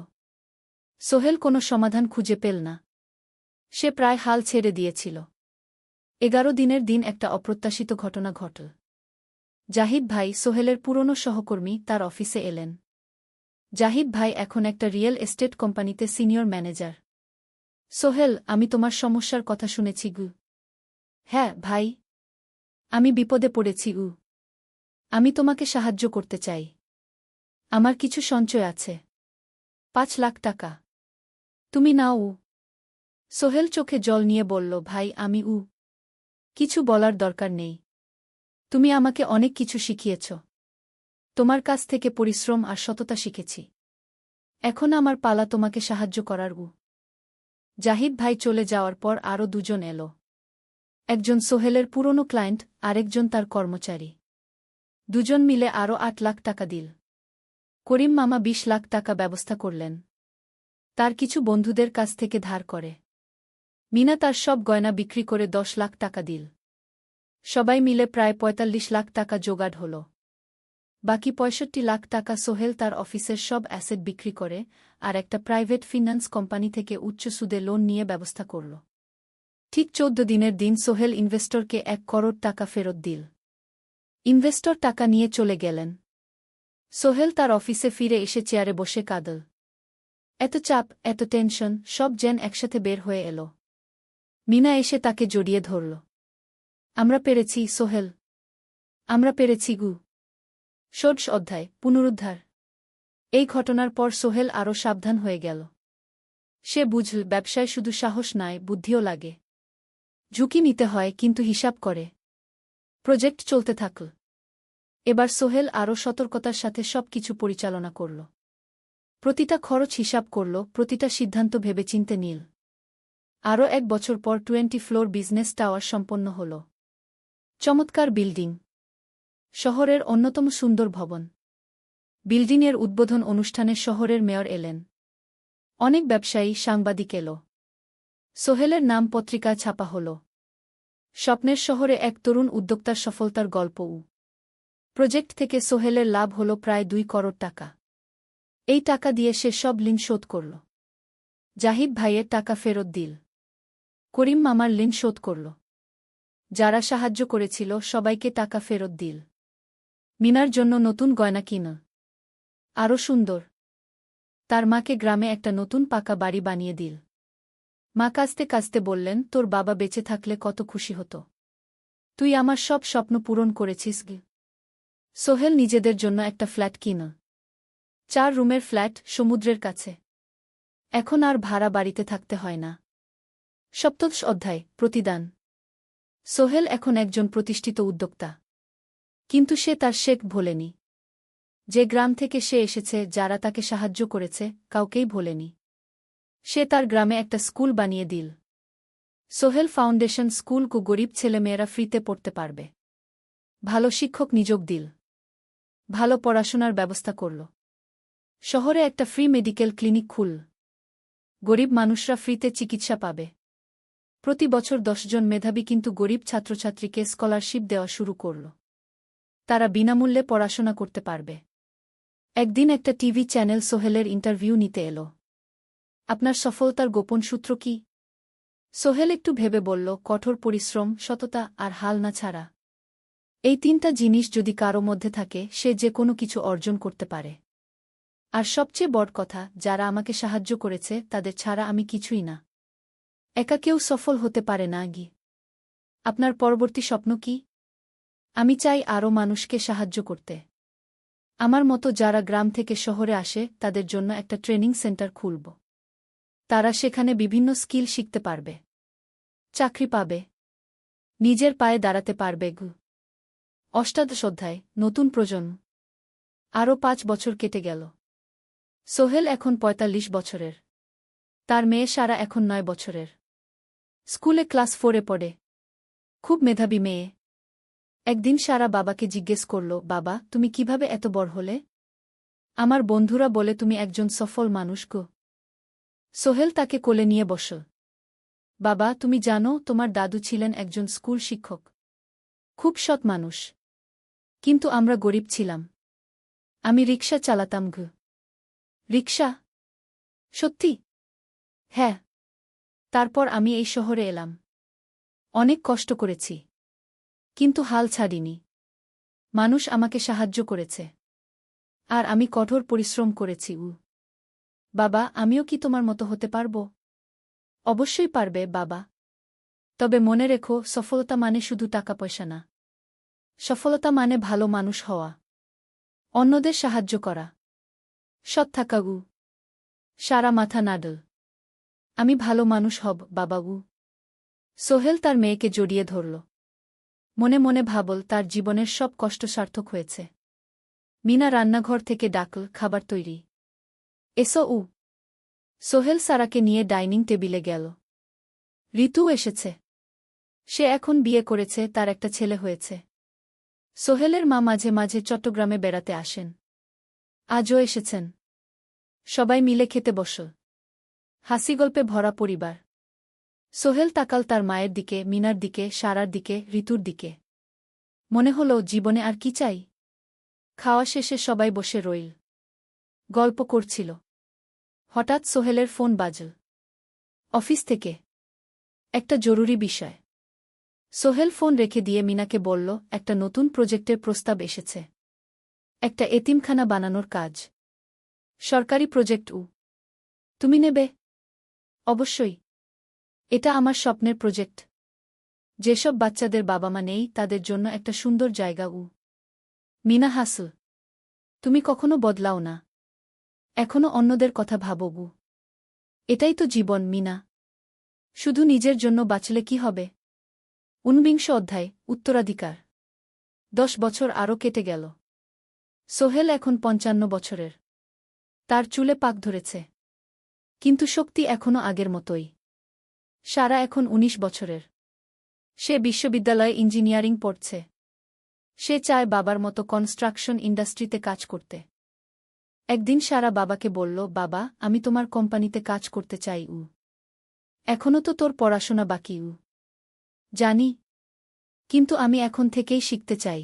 সোহেল কোনো সমাধান খুঁজে পেল না। সে প্রায় হাল ছেড়ে দিয়েছিল। ১১ দিনের দিন একটা অপ্রত্যাশিত ঘটনা ঘটল। জাহিদ ভাই, সোহেলের পুরনো সহকর্মী, তার অফিসে এলেন। জাহিদ ভাই এখন একটা রিয়েল এস্টেট কোম্পানিতে সিনিয়র ম্যানেজার। সোহেল, আমি তোমার সমস্যার কথা শুনেছি গু। হ্যাঁ ভাই, আমি বিপদে পড়েছি। আমি তোমাকে সাহায্য করতে চাই। আমার কিছু সঞ্চয় আছে। ৫ লাখ টাকা। তুমি নাও। সোহেল চোখে জল নিয়ে বলল, ভাই আমি কিছু বলার দরকার নেই। তুমি আমাকে অনেক কিছু শিখিয়েছ। তোমার কাছ থেকে পরিশ্রম আর সততা শিখেছি। এখন আমার পালা তোমাকে সাহায্য করার। জাহিদ ভাই চলে যাওয়ার পর আরও দুজন এলো। একজন সোহেলের পুরনো ক্লায়েন্ট, আরেকজন তার কর্মচারী। দুজন মিলে আরও ৮ লাখ টাকা দিল। করিম মামা ২০ লাখ টাকা ব্যবস্থা করলেন। তার কিছু বন্ধুদের কাছ থেকে ধার করে। মিনা তার সব গয়না বিক্রি করে ১০ লাখ টাকা দিল। সবাই মিলে প্রায় ৪৫ লাখ টাকা জোগাড় হল। বাকি ৬৫ লাখ টাকা সোহেল তার অফিসের সব অ্যাসেট বিক্রি করে আর একটা প্রাইভেট ফিন্যান্স কোম্পানি থেকে উচ্চ সুদে লোন নিয়ে ব্যবস্থা করল। ঠিক ১৪ দিনের দিন সোহেল ইনভেস্টরকে ১ করোড় টাকা ফেরত দিল। ইনভেস্টর টাকা নিয়ে চলে গেলেন। সোহেল তার অফিসে ফিরে এসে চেয়ারে বসে কাঁদল। এত চাপ, এত টেনশন, সব যেন একসাথে বের হয়ে এল। মিনা এসে তাকে জড়িয়ে ধরল। আমরা পেরেছি সোহেল, আমরা পেরেছি গু। ১৬ অধ্যায়, পুনরুদ্ধার। এই ঘটনার পর সোহেল আরও সাবধান হয়ে গেল। সে বুঝল, ব্যবসায় শুধু সাহস নয়, বুদ্ধিও লাগে। ঝুঁকি নিতে হয়, কিন্তু হিসাব করে। প্রজেক্ট চলতে থাকল। এবার সোহেল আরও সতর্কতার সাথে সবকিছু পরিচালনা করল। প্রতিটা খরচ হিসাব করল, প্রতিটা সিদ্ধান্ত ভেবেচিন্তে নিল। আরও 1 বছর পর 20 ফ্লোর বিজনেস টাওয়ার সম্পন্ন হল। চমৎকার বিল্ডিং, শহরের অন্যতম সুন্দর ভবন। বিল্ডিংয়ের উদ্বোধন অনুষ্ঠানে শহরের মেয়র এলেন। অনেক ব্যবসায়ী, সাংবাদিক এল। সোহেলের নাম পত্রিকায় ছাপা হল। স্বপ্নের শহরে এক তরুণ উদ্যোক্তার সফলতার গল্প। প্রজেক্ট থেকে সোহেলের লাভ হল প্রায় 2 করোড় টাকা। এই টাকা দিয়ে সে সব ঋণ শোধ করল। জাহিদ ভাইয়ের টাকা ফেরত দিল। করিম মামার ঋণ শোধ করল। যারা সাহায্য করেছিল সবাইকে টাকা ফেরত দিল। মিনার জন্য নতুন গয়না কিন, আরও সুন্দর। তার মাকে গ্রামে একটা নতুন পাকা বাড়ি বানিয়ে দিল। মা কাঁদতে কাঁদতে বললেন, তোর বাবা বেঁচে থাকলে কত খুশি হতো। তুই আমার সব স্বপ্ন পূরণ করেছিস গে। সোহেল নিজেদের জন্য একটা ফ্ল্যাট কিন, 4 রুমের ফ্ল্যাট, সমুদ্রের কাছে। এখন আর ভাড়া বাড়িতে থাকতে হয় না। 7ম অধ্যায়, প্রতিদান। সোহেল এখন একজন প্রতিষ্ঠিত উদ্যোক্তা। কিন্তু সে তার শেখ ভোলেনি। যে গ্রাম থেকে সে এসেছে, যারা তাকে সাহায্য করেছে, কাউকেই ভোলেনি। সে তার গ্রামে একটা স্কুল বানিয়ে দিল। সোহেল ফাউন্ডেশন স্কুল কো গরিব ছেলেমেয়েরা ফ্রিতে পড়তে পারবে। ভালো শিক্ষক নিযোগ দিল। ভালো পড়াশোনার ব্যবস্থা করল। শহরে একটা ফ্রি মেডিকেল ক্লিনিক খুল। গরিব মানুষরা ফ্রিতে চিকিৎসা পাবে। প্রতি বছর 10 জন মেধাবী কিন্তু গরিব ছাত্রছাত্রীকে স্কলারশিপ দেওয়া শুরু করল। তারা বিনামূল্যে পড়াশোনা করতে পারবে। একদিন একটা টিভি চ্যানেল সোহেলের ইন্টারভিউ নিতে এলো। আপনার সফলতার গোপন সূত্র কি? সোহেল একটু ভেবে বলল, কঠোর পরিশ্রম, সততা আর হাল না ছাড়া। এই 3টা জিনিস যদি কারো মধ্যে থাকে, সে যে কোনো কিছু অর্জন করতে পারে। আর সবচেয়ে বড় কথা, যারা আমাকে সাহায্য করেছে তাদের ছাড়া আমি কিছুই না। একা কেউ সফল হতে পারে না। আপনার পরবর্তী স্বপ্ন কি? আমি চাই আরও মানুষকে সাহায্য করতে। আমার মতো যারা গ্রাম থেকে শহরে আসে তাদের জন্য একটা ট্রেনিং সেন্টার খুলব। তারা সেখানে বিভিন্ন স্কিল শিখতে পারবে, চাকরি পাবে, নিজের পায়ে দাঁড়াতে পারবে। 8ম অধ্যায়, নতুন প্রজন্ম। আরও 5 বছর কেটে গেল। সোহেল এখন 45 বছরের। তার মেয়ে সারা এখন 9 বছরের। স্কুলে ক্লাস 4-এ পড়ে। খুব মেধাবী মেয়ে। একদিন সারা বাবাকে জিজ্ঞেস করল, বাবা, তুমি কিভাবে এত বড় হলে? আমার বন্ধুরা বলে তুমি একজন সফল মানুষ গো। সোহেল তাকে কোলে নিয়ে বসল। বাবা, তুমি জানো, তোমার দাদু ছিলেন একজন স্কুল শিক্ষক। খুব সৎ মানুষ। কিন্তু আমরা গরিব ছিলাম। আমি রিকশা চালাতাম। রিকশা? সত্যি? হ্যাঁ। তারপর আমি এই শহরে এলাম। অনেক কষ্ট করেছি। কিন্তু হাল ছাড়িনি। মানুষ আমাকে সাহায্য করেছে। আর আমি কঠোর পরিশ্রম করেছি। বাবা, আমিও কি তোমার মতো হতে পারব? অবশ্যই পারবে বাবা। তবে মনে রেখো, সফলতা মানে শুধু টাকা পয়সা না। সফলতা মানে ভালো মানুষ হওয়া, অন্যদের সাহায্য করা, সৎ থাকা। সারা মাথা নাড়ল। আমি ভালো মানুষ হব বাবা। সোহেল তার মেয়েকে জড়িয়ে ধরল। মনে মনে ভাবল, তার জীবনের সব কষ্ট সার্থক হয়েছে। মিনা রান্নাঘর থেকে ডাকল, খাবার তৈরি। এসো। সোহেল সারাকে নিয়ে ডাইনিং টেবিলে গেল। ঋতু এসেছে। সে এখন বিয়ে করেছে, তার একটা ছেলে হয়েছে। সোহেলের মা মাঝে মাঝে চট্টগ্রামে বেড়াতে আসেন। আজও এসেছেন। সবাই মিলে খেতে বসল। হাসিগল্পে ভরা পরিবার। সোহেল তাকাল তার মায়ের দিকে, মিনার দিকে, সারার দিকে, ঋতুর দিকে। মনে হল, জীবনে আর কি চাই? খাওয়া শেষে সবাই বসে রইল। গল্প করছিল। হঠাৎ সোহেলের ফোন বাজল। অফিস থেকে। একটা জরুরি বিষয়। সোহেল ফোন রেখে দিয়ে মিনাকে বলল, একটা নতুন প্রজেক্টের প্রস্তাব এসেছে। একটা এতিমখানা বানানোর কাজ। সরকারি প্রজেক্ট। তুমি নেবে? অবশ্যই। এটা আমার স্বপ্নের প্রজেক্ট। যেসব বাচ্চাদের বাবা মা নেই, তাদের জন্য একটা সুন্দর জায়গা। মিনা হাসল। তুমি কখনো বদলাও না। এখনো অন্যদের কথা ভাবো। এটাই তো জীবন মিনা। শুধু নিজের জন্য বাঁচলে কি হবে? 19 অধ্যায়, উত্তরাধিকার। 10 বছর আরও কেটে গেল। সোহেল এখন 55 বছরের। তার চুলে পাক ধরেছে। কিন্তু শক্তি এখনও আগের মতোই। সারা এখন ১৯ বছরের। সে বিশ্ববিদ্যালয়ে ইঞ্জিনিয়ারিং পড়ছে। সে চায় বাবার মতো কনস্ট্রাকশন ইন্ডাস্ট্রিতে কাজ করতে। একদিন সারা বাবাকে বলল, বাবা, আমি তোমার কোম্পানিতে কাজ করতে চাই। এখনও তো তোর পড়াশোনা বাকি। জানি, কিন্তু আমি এখন থেকেই শিখতে চাই।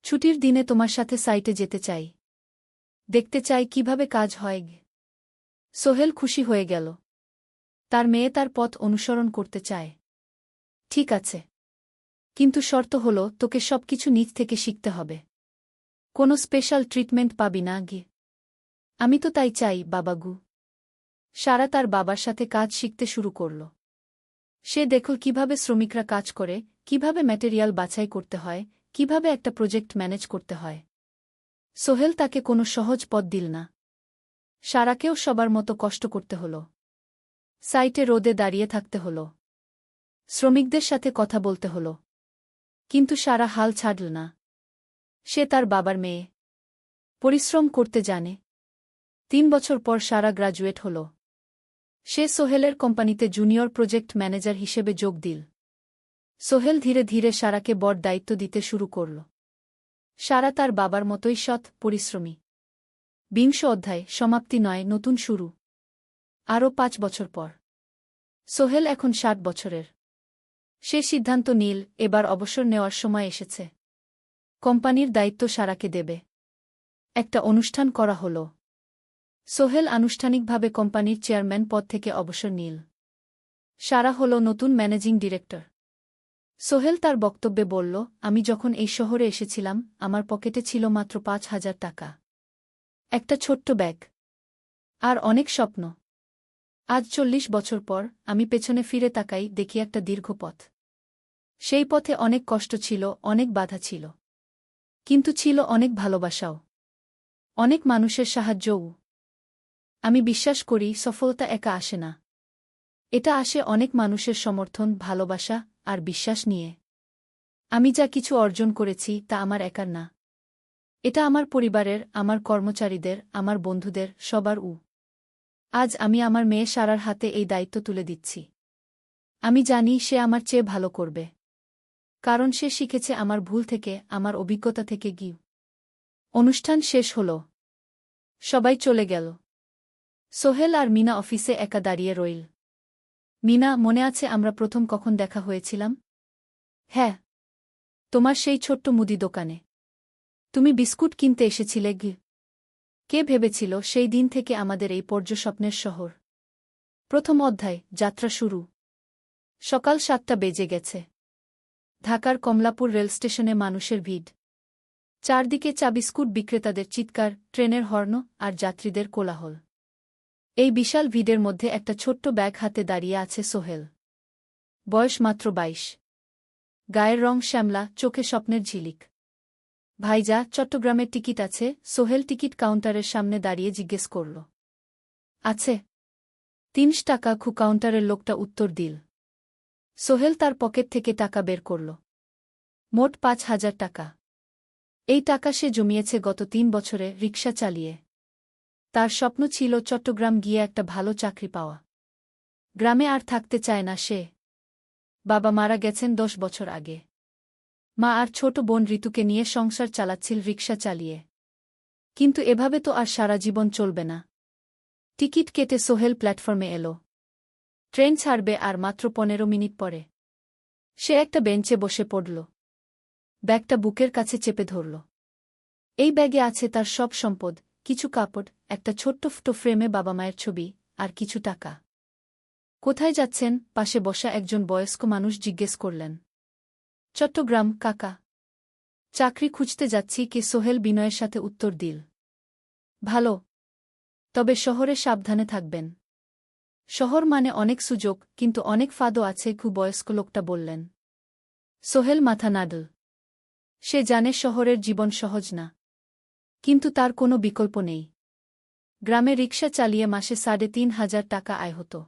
ছুটির দিনে তোমার সাথে সাইটে যেতে চাই। দেখতে চাই কিভাবে কাজ হয়। সোহেল খুশি হয়ে গেল। তার মেয়ে তার পথ অনুসরণ করতে চায়। ঠিক আছে, কিন্তু শর্ত হলো তোকে সবকিছু নিজ থেকে শিখতে হবে। কোনো স্পেশাল ট্রিটমেন্ট পাবি না। আমি তো তাই চাই, বাবাগু। সারা তার বাবার সাথে কাজ শিখতে শুরু করল। সে দেখল কিভাবে শ্রমিকরা কাজ করে, কিভাবে ম্যাটেরিয়াল বাছাই করতে হয়, কিভাবে একটা প্রজেক্ট ম্যানেজ করতে হয়। সোহেল তাকে কোনো সহজ পথ দিল না। সারাকেও সবার মতো কষ্ট করতে হল। সাইটে রোদে দাঁড়িয়ে থাকতে হল। শ্রমিকদের সাথে কথা বলতে হল। কিন্তু সারা হাল ছাড়ল না। সে তার বাবার মেয়ে। পরিশ্রম করতে জানে। ৩ বছর পর সারা গ্রাজুয়েট হল। সে সোহেলের কোম্পানিতে জুনিয়র প্রজেক্ট ম্যানেজার হিসেবে যোগ দিল। সোহেল ধীরে ধীরে সারাকে বড় দায়িত্ব দিতে শুরু করল। সারা তার বাবার মতোই সৎ, পরিশ্রমী। ২০ অধ্যায়, সমাপ্তি নয়, নতুন শুরু। আরও ৫ বছর পর। সোহেল এখন ৬০ বছরের। সে সিদ্ধান্ত নিল, এবার অবসর নেওয়ার সময় এসেছে। কোম্পানির দায়িত্ব সারাকে দেবে। একটা অনুষ্ঠান করা হল। সোহেল আনুষ্ঠানিকভাবে কোম্পানির চেয়ারম্যান পদ থেকে অবসর নিল। সারা হল নতুন ম্যানেজিং ডিরেক্টর। সোহেল তার বক্তব্যে বলল, আমি যখন এই শহরে এসেছিলাম আমার পকেটে ছিল মাত্র ৫,০০০ টাকা। একটা ছোট্ট ব্যাগ। আর অনেক স্বপ্ন। আজ ৪০ বছর পর আমি পেছনে ফিরে তাকাই, দেখি একটা দীর্ঘ পথ। সেই পথে অনেক কষ্ট ছিল, অনেক বাধা ছিল। কিন্তু ছিল অনেক ভালোবাসাও। অনেক মানুষের সাহায্যও। আমি বিশ্বাস করি সফলতা একা আসে না। এটা আসে অনেক মানুষের সমর্থন, ভালোবাসা আর বিশ্বাস নিয়ে। আমি যা কিছু অর্জন করেছি তা আমার একার না। এটা আমার পরিবারের, আমার কর্মচারীদের, আমার বন্ধুদের, সবার। আজ আমি আমার মেয়ে সারার হাতে এই দায়িত্ব তুলে দিচ্ছি। আমি জানি সে আমার চেয়ে ভালো করবে। কারণ সে শিখেছে আমার ভুল থেকে, আমার অভিজ্ঞতা থেকে। অনুষ্ঠান শেষ হল। সবাই চলে গেল। সোহেল আর মিনা অফিসে একা দাঁড়িয়ে রইল। মিনা, মনে আছে আমরা প্রথম কখন দেখা হয়েছিলাম? হ্যাঁ, তোমার সেই ছোট্ট মুদি দোকানে। তুমি বিস্কুট কিনতে এসেছিলে। কে ভেবেছিল সেই দিন থেকে আমাদের এই পর্যস্বপ্নের শহর। প্রথম অধ্যায়, যাত্রা শুরু। সকাল ৭টা বেজে গেছে। ঢাকার কমলাপুর রেলস্টেশনে মানুষের ভিড়। চারদিকে চা বিস্কুট বিক্রেতাদের চিৎকার, ট্রেনের হর্ন আর যাত্রীদের কোলাহল। এই বিশাল ভিড়ের মধ্যে একটা ছোট্ট ব্যাগ হাতে দাঁড়িয়ে আছে সোহেল। বয়স মাত্র ২২। গায়ের রং শ্যামলা, চোখে স্বপ্নের ঝিলিক। ভাইজা, চট্টগ্রামের টিকিট আছে? সোহেল টিকিট কাউন্টারের সামনে দাঁড়িয়ে জিজ্ঞেস করল। আছে। ৩০ টাকা। কাউন্টারের লোকটা উত্তর দিল। সোহেল তার পকেট থেকে টাকা বের করল। মোট ৫,০০০ টাকা। এই টাকা সে জমিয়েছে গত ৩ বছরে রিকশা চালিয়ে। তার স্বপ্ন ছিল চট্টগ্রাম গিয়ে একটা ভালো চাকরি পাওয়া। গ্রামে আর থাকতে চায় না সে। বাবা মারা গেছেন ১০ বছর আগে। মা আর ছোট বোন ঋতুকে নিয়ে সংসার চালাচ্ছিল রিকশা চালিয়ে। কিন্তু এভাবে তো আর সারা জীবন চলবে না। টিকিট কেটে সোহেল প্ল্যাটফর্মে এল। ট্রেন ছাড়বে আর মাত্র ১৫ মিনিট পরে। সে একটা বেঞ্চে বসে পড়ল। ব্যাগটা বুকের কাছে চেপে ধরল। এই ব্যাগে আছে তার সব সম্পদ, কিছু কাপড়, একটা ছোট্ট ফটো ফ্রেমে বাবা মায়ের ছবি, আর কিছু টাকা। কোথায় যাচ্ছেন? পাশে বসা একজন বয়স্ক মানুষ জিজ্ঞেস করলেন। চট্টগ্রাম কাকা। চাকরি খুঁজতে যাচ্ছি। কে? সোহেল বিনয়ের সাথে উত্তর দিল। ভালো। তবে শহরে সাবধানে থাকবেন। শহর মানে অনেক সুযোগ, কিন্তু অনেক ফাঁদও আছে। বয়স্ক লোকটা বললেন। সোহেল মাথা নাড়ল। সে জানে শহরের জীবন সহজ না। কিন্তু তার কোনো বিকল্প নেই। গ্রামে রিকশা চালিয়ে মাসে ৩,৫০০ টাকা আয় হতো।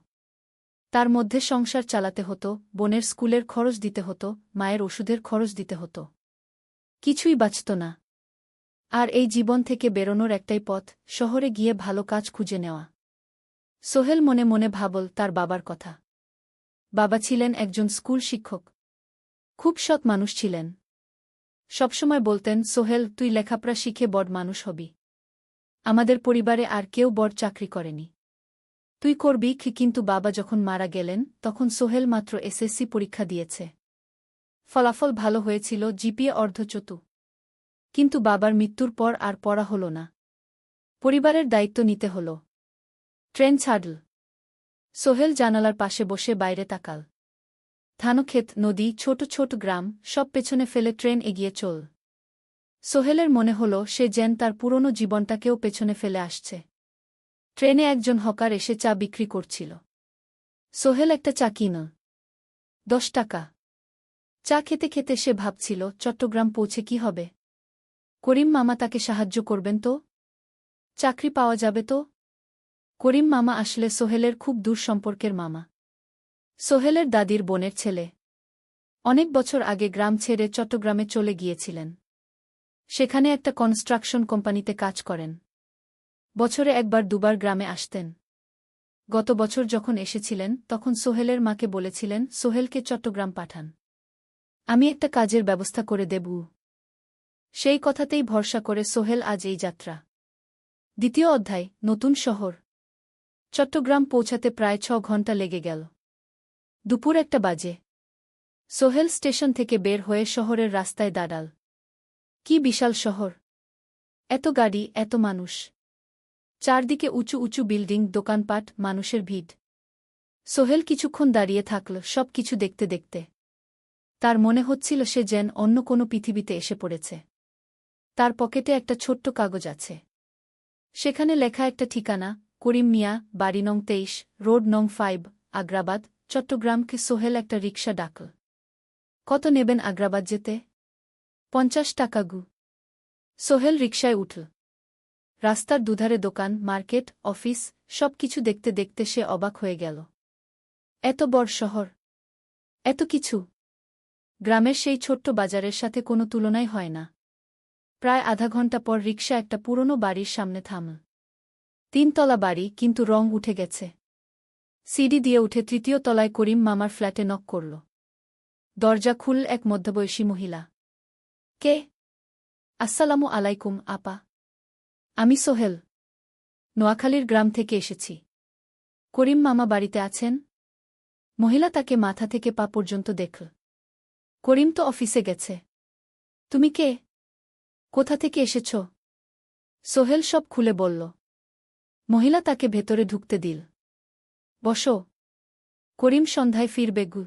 তার মধ্যে সংসার চালাতে হতো, বোনের স্কুলের খরচ দিতে হতো, মায়ের ওষুধের খরচ দিতে হতো। কিছুই বাঁচত না। আর এই জীবন থেকে বেরোনোর একটাই পথ, শহরে গিয়ে ভালো কাজ খুঁজে নেওয়া। সোহেল মনে মনে ভাবল তার বাবার কথা। বাবা ছিলেন একজন স্কুল শিক্ষক। খুব সৎ মানুষ ছিলেন। সবসময় বলতেন, সোহেল, তুই লেখাপড়া শিখে বড় মানুষ হবি। আমাদের পরিবারে আর কেউ বড় চাকরি করেনি। তুই করবি কি? কিন্তু বাবা যখন মারা গেলেন তখন সোহেল মাত্র এসএসসি পরীক্ষা দিয়েছে। ফলাফল ভালো হয়েছিল, জিপিএ অর্ধচতু। কিন্তু বাবার মৃত্যুর পর আর পড়া হল না। পরিবারের দায়িত্ব নিতে হল। ট্রেন ছাড়ল। সোহেল জানালার পাশে বসে বাইরে তাকাল। ধানক্ষেত, নদী, ছোট ছোট গ্রাম, সব পেছনে ফেলে ট্রেন এগিয়ে চল। সোহেলের মনে হল সে যেন তার পুরনো জীবনটাকেও পেছনে ফেলে আসছে। ট্রেনে একজন হকার এসে চা বিক্রি করছিল। সোহেল একটা চা কিনল। 10 টাকা। চা খেতে খেতে সে ভাবছিল, চট্টগ্রাম পৌঁছে কি হবে? করিম মামা তাকে সাহায্য করবেন তো? চাকরি পাওয়া যাবে তো? করিম মামা আসলে সোহেলের খুব দূর সম্পর্কের মামা। সোহেলের দাদির বোনের ছেলে। অনেক বছর আগে গ্রাম ছেড়ে চট্টগ্রামে চলে গিয়েছিলেন। সেখানে একটা কনস্ট্রাকশন কোম্পানিতে কাজ করেন। বছরে একবার দুবার গ্রামে আসতেন। গত বছর যখন এসেছিলেন তখন সোহেলের মাকে বলেছিলেন, সোহেলকে চট্টগ্রাম পাঠান। আমি একটা কাজের ব্যবস্থা করে দেব। সেই কথাতেই ভরসা করে সোহেল আজ এই যাত্রা। দ্বিতীয় অধ্যায়, নতুন শহর। চট্টগ্রাম পৌঁছাতে প্রায় 6 ঘণ্টা লেগে গেল। দুপুর 1টা বাজে। সোহেল স্টেশন থেকে বের হয়ে শহরের রাস্তায় দাঁড়াল। কি বিশাল শহর! এত গাড়ি, এত মানুষ। চারদিকে উঁচু উঁচু বিল্ডিং, দোকানপাট, মানুষের ভিড়। সোহেল কিছুক্ষণ দাঁড়িয়ে থাকল সব কিছু দেখতে দেখতে। তার মনে হচ্ছিল সে যেন অন্য কোনো পৃথিবীতে এসে পড়েছে। তার পকেটে একটা ছোট্ট কাগজ আছে। সেখানে লেখা একটা ঠিকানা, করিম মিয়া, বাড়ি নং 23, রোড নং 5, আগ্রাবাদ, চট্টগ্রামকে। সোহেল একটা রিকশা ডাকল। কত নেবেন আগ্রাবাদ যেতে? 50 টাকা গু। সোহেল রিকশায় উঠল। রাস্তার দুধারে দোকান, মার্কেট, অফিস, সব কিছু দেখতে দেখতে সে অবাক হয়ে গেল। এত বড় শহর, এত কিছু! গ্রামের সেই ছোট্ট বাজারের সাথে কোনো তুলনাই হয় না। প্রায় আধা ঘণ্টা পর রিকশা একটা পুরনো বাড়ির সামনে থামল। 3 তলা বাড়ি, কিন্তু রং উঠে গেছে। সিঁড়ি দিয়ে উঠে 3য় তলায় করিম মামার ফ্ল্যাটে নক করল। দরজা খুলল এক মধ্যবয়সী মহিলা। কে? আসসালামু আলাইকুম আপা। আমি সোহেল। নোয়াখালীর গ্রাম থেকে এসেছি। করিম মামা বাড়িতে আছেন? মহিলা তাকে মাথা থেকে পা পর্যন্ত দেখল। করিম তো অফিসে গেছে। তুমি কে? কোথা থেকে এসেছ? সোহেল সব খুলে বলল। মহিলা তাকে ভেতরে ঢুকতে দিল। বসো। করিম সন্ধ্যায় ফিরবে গু।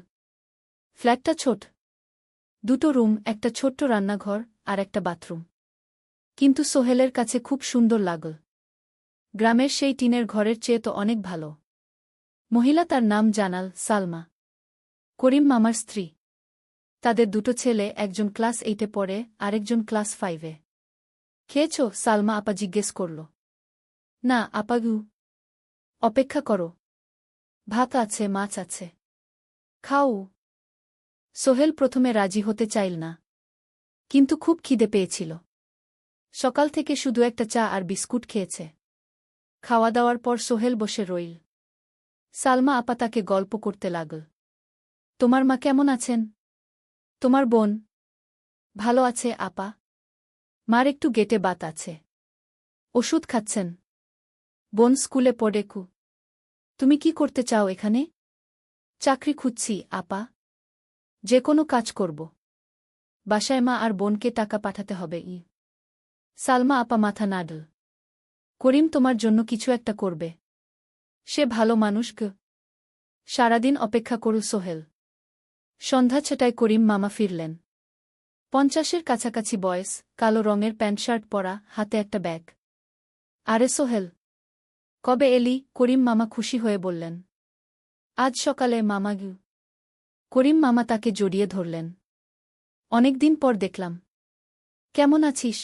ফ্ল্যাটটা ছোট। 2টো রুম, একটা ছোট্ট রান্নাঘর আর একটা বাথরুম। কিন্তু সোহেলের কাছে খুব সুন্দর লাগল। গ্রামের সেই টিনের ঘরের চেয়ে তো অনেক ভালো। মহিলা তার নাম জানাল, সালমা। করিম মামার স্ত্রী। তাদের 2টো ছেলে, একজন ক্লাস 8-এ পড়ে, আরেকজন ক্লাস 5-এ। খেয়েছ? সালমা আপা জিজ্ঞেস করল। না আপা গু। অপেক্ষা করো। ভাত আছে, মাছ আছে। খাও। সোহেল প্রথমে রাজি হতে চাইল না। কিন্তু খুব খিদে পেয়েছিল। সকাল থেকে শুধু একটা চা আর বিস্কুট খেয়েছে। খাওয়া দাওয়ার পর সোহেল বসে রইল। সালমা আপা তাকে গল্প করতে লাগল। তোমার মা কেমন আছেন? তোমার বোন? ভালো আছে আপা। মার একটু গেটে বাত আছে। ওষুধ খাচ্ছেন। বোন স্কুলে পড়ে কু। তুমি কি করতে চাও এখানে? চাকরি খুঁজছি আপা। যে কোনো কাজ করব। বাসায় মা আর বোনকে টাকা পাঠাতে হবে। সালমা আপা মাথা নাড়ল। করিম তোমার জন্য কিছু একটা করবে। সে ভালো মানুষ গ। সারাদিন অপেক্ষা করু সোহেল। সন্ধ্যা 6টায় করিম মামা ফিরলেন। 50-এর কাছাকাছি বয়স, কালো রঙের প্যান্ট শার্ট পরা, হাতে একটা ব্যাগ। আরে সোহেল, কবে এলি? করিম মামা খুশি হয়ে বললেন। আজ সকালে মামা গু। করিম মামা তাকে জড়িয়ে ধরলেন। অনেকদিন পর দেখলাম। কেমন আছিস?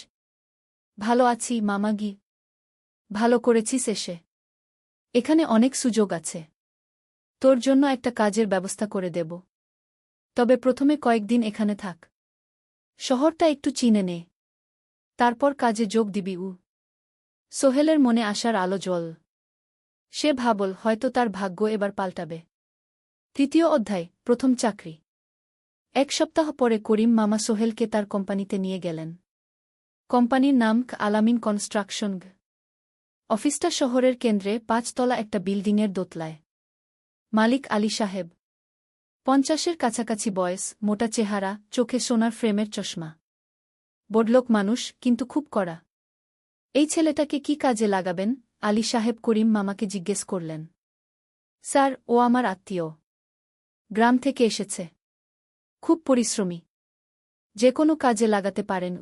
ভালো আছি মামা গি। ভালো করেছিস এসে। এখানে অনেক সুযোগ আছে। তোর জন্য একটা কাজের ব্যবস্থা করে দেব। তবে প্রথমে কয়েকদিন এখানে থাক। শহরটা একটু চিনে নে। তারপর কাজে যোগ দিবি। সোহেলের মনে আসার আলো জ্বল। সে ভাবল হয়তো তার ভাগ্য এবার পাল্টাবে। তৃতীয় অধ্যায়, প্রথম চাকরি। এক সপ্তাহ পরে করিম মামা সোহেলকে তার কোম্পানিতে নিয়ে গেলেন। কোম্পানির নাম আলামিন কনস্ট্রাকশন। অফিসটা শহরের কেন্দ্রে ৫ তলা একটা বিল্ডিংয়ের দোতলায়। মালিক আলী সাহেব, ৫০-এর কাছাকাছি বয়স, মোটা চেহারা, চোখে সোনার ফ্রেমের চশমা। বড়লোক মানুষ, কিন্তু খুব কড়া। এই ছেলেটাকে কি কাজে লাগাবেন? আলী সাহেব করিম মামাকে জিজ্ঞেস করলেন। স্যার, ও আমার আত্মীয়। গ্রাম থেকে এসেছে। খুব পরিশ্রমী। যে কোনো কাজে লাগাতে পারেন।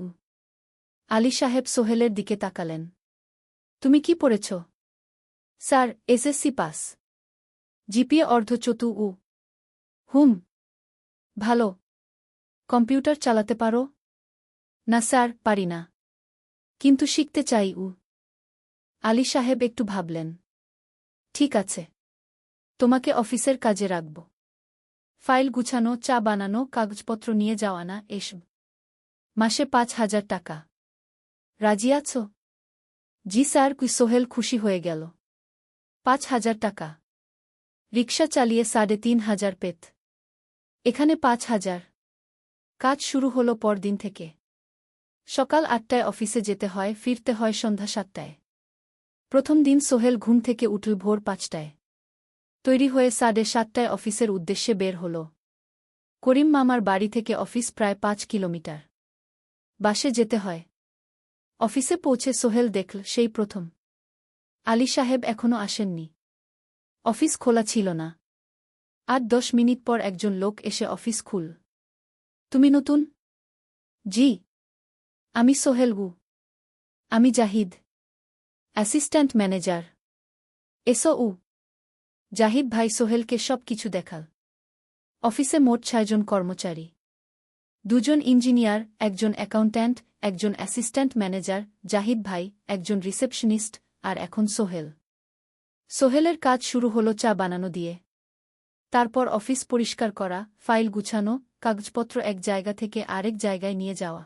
আলী সাহেব সোহেলের দিকে তাকালেন। তুমি কি পড়েছ? Sir, SSC pass. জিপিএ অর্ধচতু। হুম। ভালো। কম্পিউটার চালাতে পারো? না স্যার, পারি না। কিন্তু শিখতে চাই। আলী সাহেব একটু ভাবলেন। ঠিক আছে। তোমাকে অফিসের কাজে রাখব। ফাইল গুছানো, চা বানানো, কাগজপত্র নিয়ে যাওয়া, না এসব। মাসে ৫,০০০ টাকা। রাজি আছো? জি স্যার। সোহেল খুশি হয়ে গেল। ৫,০০০ টাকা। রিকশা চালিয়ে ৩,৫০০ পেত। এখানে ৫,০০০। কাজ শুরু হলো পরদিন থেকে। সকাল ৮টায় অফিসে যেতে হয়, ফিরতে হয় সন্ধ্যা ৭টায়। প্রথম দিন সোহেল ঘুম থেকে উঠল ভোর ৫টায়। তৈরি হয়ে ৭:৩০টায় অফিসের উদ্দেশ্যে বের হল। করিম মামার বাড়ি থেকে অফিস প্রায় ৫ কিলোমিটার। বাসে যেতে হয়। অফিসে পৌঁছে সোহেল দেখল সেই প্রথম আলী সাহেব এখনও আসেননি। অফিস খোলা ছিল না। ৮-১০ মিনিট পর একজন লোক এসে অফিস খুল। তুমি নতুন? জি। আমি সোহেল। আমি জাহিদ, অ্যাসিস্ট্যান্ট ম্যানেজার। এসো। জাহিদ ভাই সোহেলকে সব কিছু দেখাল। অফিসে মোট ৬ জন কর্মচারী। ২ জন ইঞ্জিনিয়ার, একজন অ্যাকাউন্ট্যান্ট, একজন অ্যাসিস্ট্যান্ট ম্যানেজার, জাহিদ ভাই, একজন রিসেপশনিস্ট, আর এখন সোহেল। সোহেলের কাজ শুরু হলো চা বানানো দিয়ে। তারপর অফিস পরিষ্কার করা, ফাইল গুছানো, কাগজপত্র এক জায়গা থেকে আরেক জায়গায় নিয়ে যাওয়া।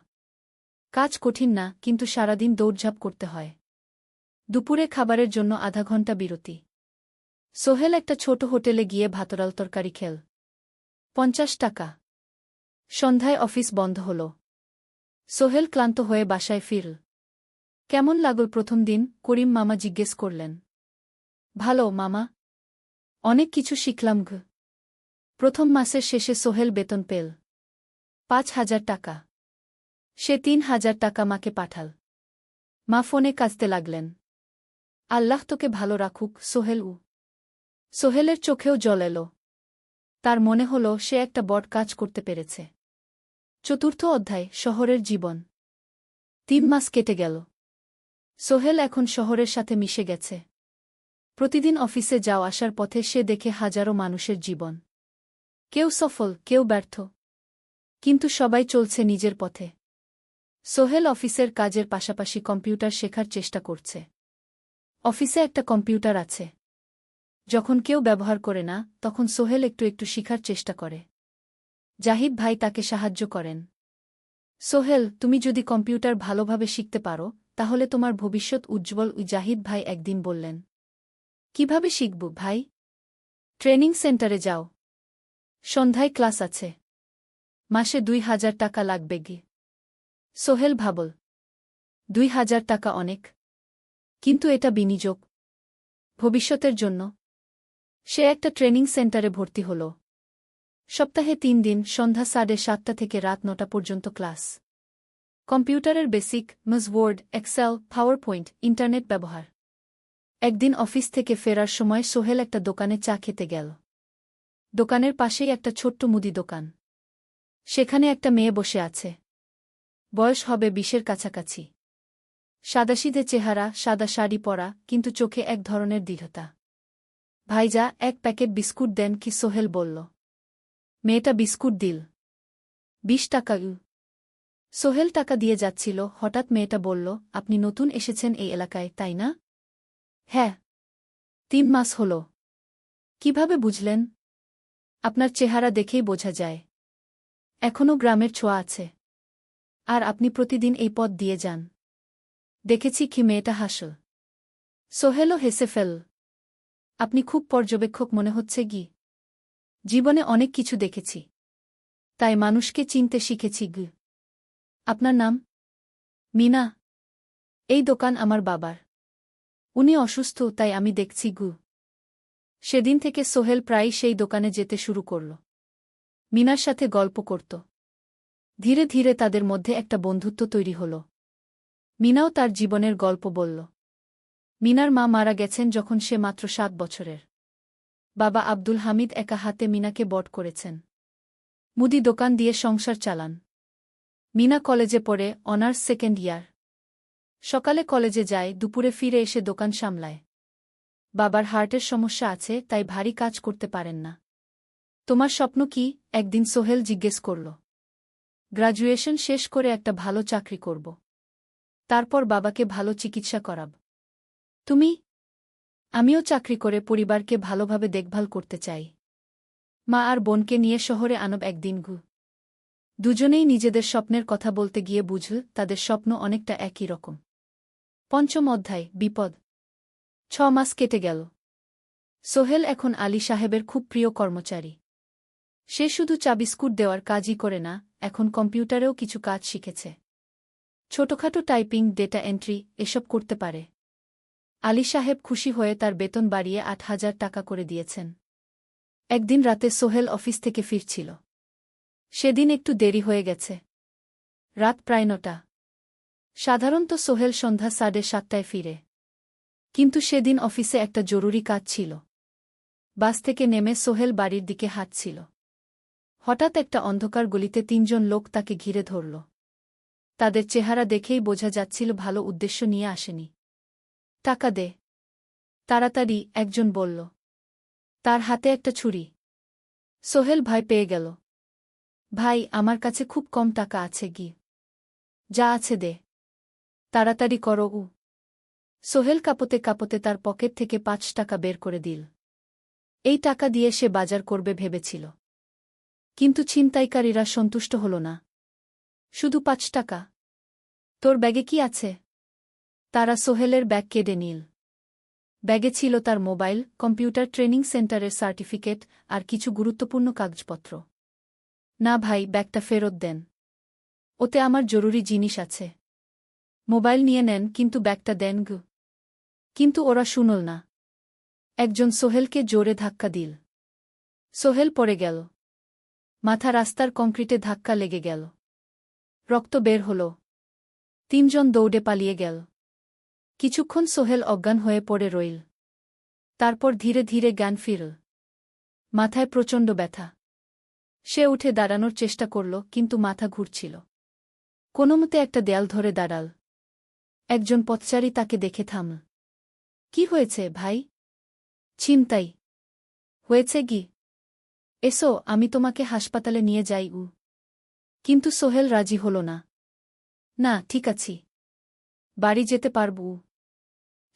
কাজ কঠিন না, কিন্তু সারাদিন দৌড়ঝাঁপ করতে হয়। দুপুরে খাবারের জন্য আধা ঘন্টা বিরতি। সোহেল একটা ছোট হোটেলে গিয়ে ভাতরাল তরকারি খেল। ৫০ টাকা। সন্ধ্যায় অফিস বন্ধ হল। সোহেল ক্লান্ত হয়ে বাসায় ফিরল। কেমন লাগল প্রথম দিন? করিম মামা জিজ্ঞেস করলেন। ভালো মামা। অনেক কিছু শিখলাম। প্রথম মাসের শেষে সোহেল বেতন পেল ৫,০০০ টাকা। সে ৩,০০০ টাকা মাকে পাঠাল। মা ফোনে কাঁদতে লাগলেন। আল্লাহ তোকে ভালো রাখুক সোহেল। সোহেলের চোখেও জল এলো। তার মনে হল সে একটা বড় কাজ করতে পেরেছে। চতুর্থ অধ্যায়, শহরের জীবন। ৩ মাস কেটে গেল। সোহেল এখন শহরের সাথে মিশে গেছে। প্রতিদিন অফিসে যাও আসার পথে সে দেখে হাজারো মানুষের জীবন। কেউ সফল, কেউ ব্যর্থ, কিন্তু সবাই চলছে নিজের পথে। সোহেল অফিসের কাজের পাশাপাশি কম্পিউটার শেখার চেষ্টা করছে। অফিসে একটা কম্পিউটার আছে। যখন কেউ ব্যবহার করে না, তখন সোহেল একটু একটু শিখার চেষ্টা করে। জাহিদ ভাই তাকে সাহায্য করেন। সোহেল, তুমি যদি কম্পিউটার ভালোভাবে শিখতে পারো, তাহলে তোমার ভবিষ্যৎ উজ্জ্বল। জাহিদ ভাই একদিন বললেন। কিভাবে শিখব ভাই? ট্রেনিং সেন্টারে যাও। সন্ধ্যায় ক্লাস আছে। মাসে ২,০০০ টাকা লাগবে। সোহেল ভাবল, ২,০০০ টাকা অনেক, কিন্তু এটা বিনিয়োগ, ভবিষ্যতের জন্য। সে একটা ট্রেনিং সেন্টারে ভর্তি হল। সপ্তাহে ৩ দিন, সন্ধ্যা ৭:৩০ থেকে রাত ৯টা পর্যন্ত ক্লাস। কম্পিউটারের basic, word, Excel, PowerPoint, internet ব্যবহার। একদিন অফিস থেকে ফেরার সময় সোহেল একটা দোকানে চা খেতে গেল। দোকানের পাশেই একটা ছোট্ট মুদি দোকান। সেখানে একটা মেয়ে বসে আছে। বয়স হবে ২০-এর কাছাকাছি। সাদাসিধে চেহারা, সাদা শাড়ি পরা, কিন্তু চোখে এক ধরনের দৃঢ়তা। ভাইজা, ১ প্যাকেট বিস্কুট দেন কি? সোহেল বলল। মেয়েটা বিস্কুট দিল। ২০ টাকা। সোহেল টাকা দিয়ে যাচ্ছিল, হঠাৎ মেয়েটা বলল, আপনি নতুন এসেছেন এই এলাকায়, তাই না? হ্যাঁ। ৩ মাস হল। কিভাবে বুঝলেন? আপনার চেহারা দেখেই বোঝা যায়। এখনও গ্রামের ছোঁয়া আছে। আর আপনি প্রতিদিন এই পথ দিয়ে যান। দেখেছি কি মেয়েটা হাসল। সোহেলও হেসে ফেল। আপনি খুব পর্যবেক্ষক মনে হচ্ছে গি। জীবনে অনেক কিছু দেখেছি। তাই মানুষকে চিনতে শিখেছি গি। আপনার নাম? মিনা। এই দোকান আমার বাবার। উনি অসুস্থ তাই আমি দেখছি গু। সেদিন থেকে সোহেল প্রায়ই সেই দোকানে যেতে শুরু করল। মিনার সাথে গল্প করত। ধীরে ধীরে তাদের মধ্যে একটা বন্ধুত্ব তৈরি হল। মিনাও তার জীবনের গল্প বলল। মিনার মা মারা গেছেন যখন সে মাত্র 7 বছরের। বাবা আব্দুল হামিদ একা হাতে মিনাকে বড় করেছেন। মুদি দোকান দিয়ে সংসার চালান। মিনা কলেজে পড়ে, অনার্স সেকেন্ড ইয়ার। সকালে কলেজে যায়, দুপুরে ফিরে এসে দোকান সামলায়। বাবার হার্টের সমস্যা আছে তাই ভারী কাজ করতে পারেন না। তোমার স্বপ্ন কি? একদিন সোহেল জিজ্ঞেস করল। গ্র্যাজুয়েশন শেষ করে একটা ভালো চাকরি করব। তারপর বাবাকে ভালো চিকিৎসা করাব। তুমি? আমিও চাকরি করে পরিবারকে ভালোভাবে দেখভাল করতে চাই। মা আর বোনকে নিয়ে শহরে আনব একদিন গু। দুজনেই নিজেদের স্বপ্নের কথা বলতে গিয়ে বুঝল তাদের স্বপ্ন অনেকটা একই রকম। ৫ম অধ্যায়, বিপদ। ৬ মাস কেটে গেল। সোহেল এখন আলী সাহেবের খুব প্রিয় কর্মচারী। সে শুধু চা বিস্কুট দেওয়ার কাজই করে না, এখন কম্পিউটারেও কিছু কাজ শিখেছে। ছোটখাটো টাইপিং, ডেটা এন্ট্রি এসব করতে পারে। আলী সাহেব খুশি হয়ে তার বেতন বাড়িয়ে ৮,০০০ টাকা করে দিয়েছেন। একদিন রাতে সোহেল অফিস থেকে ফিরছিল। সেদিন একটু দেরি হয়ে গেছে। রাত প্রায় ৯টা। সাধারণত সোহেল সন্ধ্যা ৭:৩০টায় ফিরে। কিন্তু সেদিন অফিসে একটা জরুরি কাজ ছিল। বাস থেকে নেমে সোহেল বাড়ির দিকে হাঁটছিল। হঠাৎ একটা অন্ধকার গলিতে ৩ জন লোক তাকে ঘিরে ধরল। তাদের চেহারা দেখেই বোঝা যাচ্ছিল ভালো উদ্দেশ্য নিয়ে আসেনি। টাকা দে তাড়াতাড়ি, একজন বলল। তার হাতে একটা ছুরি। সোহেল ভয় পেয়ে গেল। ভাই, আমার কাছে খুব কম টাকা আছে গি। যা আছে দে। তাড়াতাড়ি করো। সোহেল কাঁপতে কাঁপতে তার পকেট থেকে ৫ টাকা বের করে দিল। এই টাকা দিয়ে সে বাজার করবে ভেবেছিল। কিন্তু ছিনতাইকারীরা সন্তুষ্ট হল না। শুধু ৫ টাকা? তোর ব্যাগে কি আছে? তারা সোহেলের ব্যাগ কেড়ে নিল। ব্যাগে ছিল তার মোবাইল, কম্পিউটার ট্রেনিং সেন্টারের সার্টিফিকেট আর কিছু গুরুত্বপূর্ণ কাগজপত্র। না ভাই, ব্যাগটা ফেরত দেন। ওতে আমার জরুরি জিনিস আছে। মোবাইল নিয়ে নেন কিন্তু ব্যাগটা দেন গু। কিন্তু ওরা শুনল না। একজন সোহেলকে জোরে ধাক্কা দিল। সোহেল পড়ে গেল। মাথা রাস্তার কংক্রিটে ধাক্কা লেগে গেল। রক্ত বের হল। ৩ জন দৌড়ে পালিয়ে গেল। কিছুক্ষণ সোহেল অজ্ঞান হয়ে পড়ে রইল। তারপর ধীরে ধীরে জ্ঞান ফিরল। মাথায় প্রচণ্ড ব্যথা। সে উঠে দাঁড়ানোর চেষ্টা করল কিন্তু মাথা ঘুরছিল। কোনোমতে একটা দেয়াল ধরে দাঁড়াল। একজন পথচারী তাকে দেখে থামল। কি হয়েছে ভাই? ছিনতাই হয়েছে গি। এসো, আমি তোমাকে হাসপাতালে নিয়ে যাই। কিন্তু সোহেল রাজি হল না। না, ঠিক আছি। বাড়ি যেতে পারব।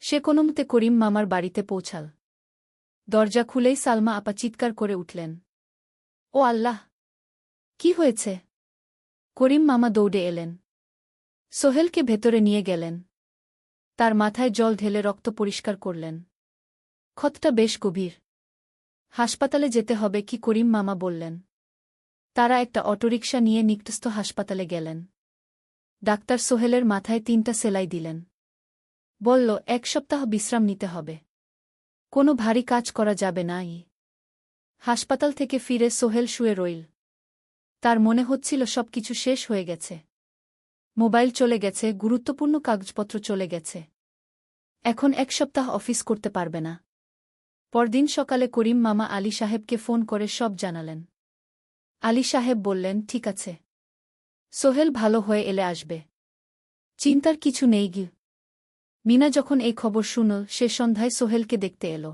সে কোনোমতে করিম মামার বাড়িতে পৌঁছাল। দরজা খুলেই সালমা আপা চিৎকার করে উঠলেন। ও আল্লাহ! কি হয়েছে? করিম মামা দৌড়ে এলেন। সোহেলকে ভেতরে নিয়ে গেলেন। তার মাথায় জল ঢেলে রক্ত পরিষ্কার করলেন। ক্ষতটা বেশ গভীর। হাসপাতালে যেতে হবে কি? করিম মামা বললেন। তারা একটা অটোরিকশা নিয়ে নিকটস্থ হাসপাতালে গেলেন। ডাক্তার সোহেলের মাথায় ৩টা সেলাই দিলেন। বলল, ১ সপ্তাহ বিশ্রাম নিতে হবে। কোনো ভারী কাজ করা যাবে না। হাসপাতাল থেকে ফিরে সোহেল শুয়ে রইল। তার মনে হচ্ছিল সবকিছু শেষ হয়ে গেছে। মোবাইল চলে গেছে, গুরুত্বপূর্ণ কাগজপত্র চলে গেছে। এখন ১ সপ্তাহ অফিস করতে পারবে না। পরদিন সকালে করিম মামা আলী সাহেবকে ফোন করে সব জানালেন। আলী সাহেব বললেন, ঠিক আছে। সোহেল ভালো হয়ে এলে আসবে। চিন্তার কিছু নেই গি। মিনা যখন এই খবর শুনল, সে সন্ধ্যায় সোহেলকে দেখতে এল।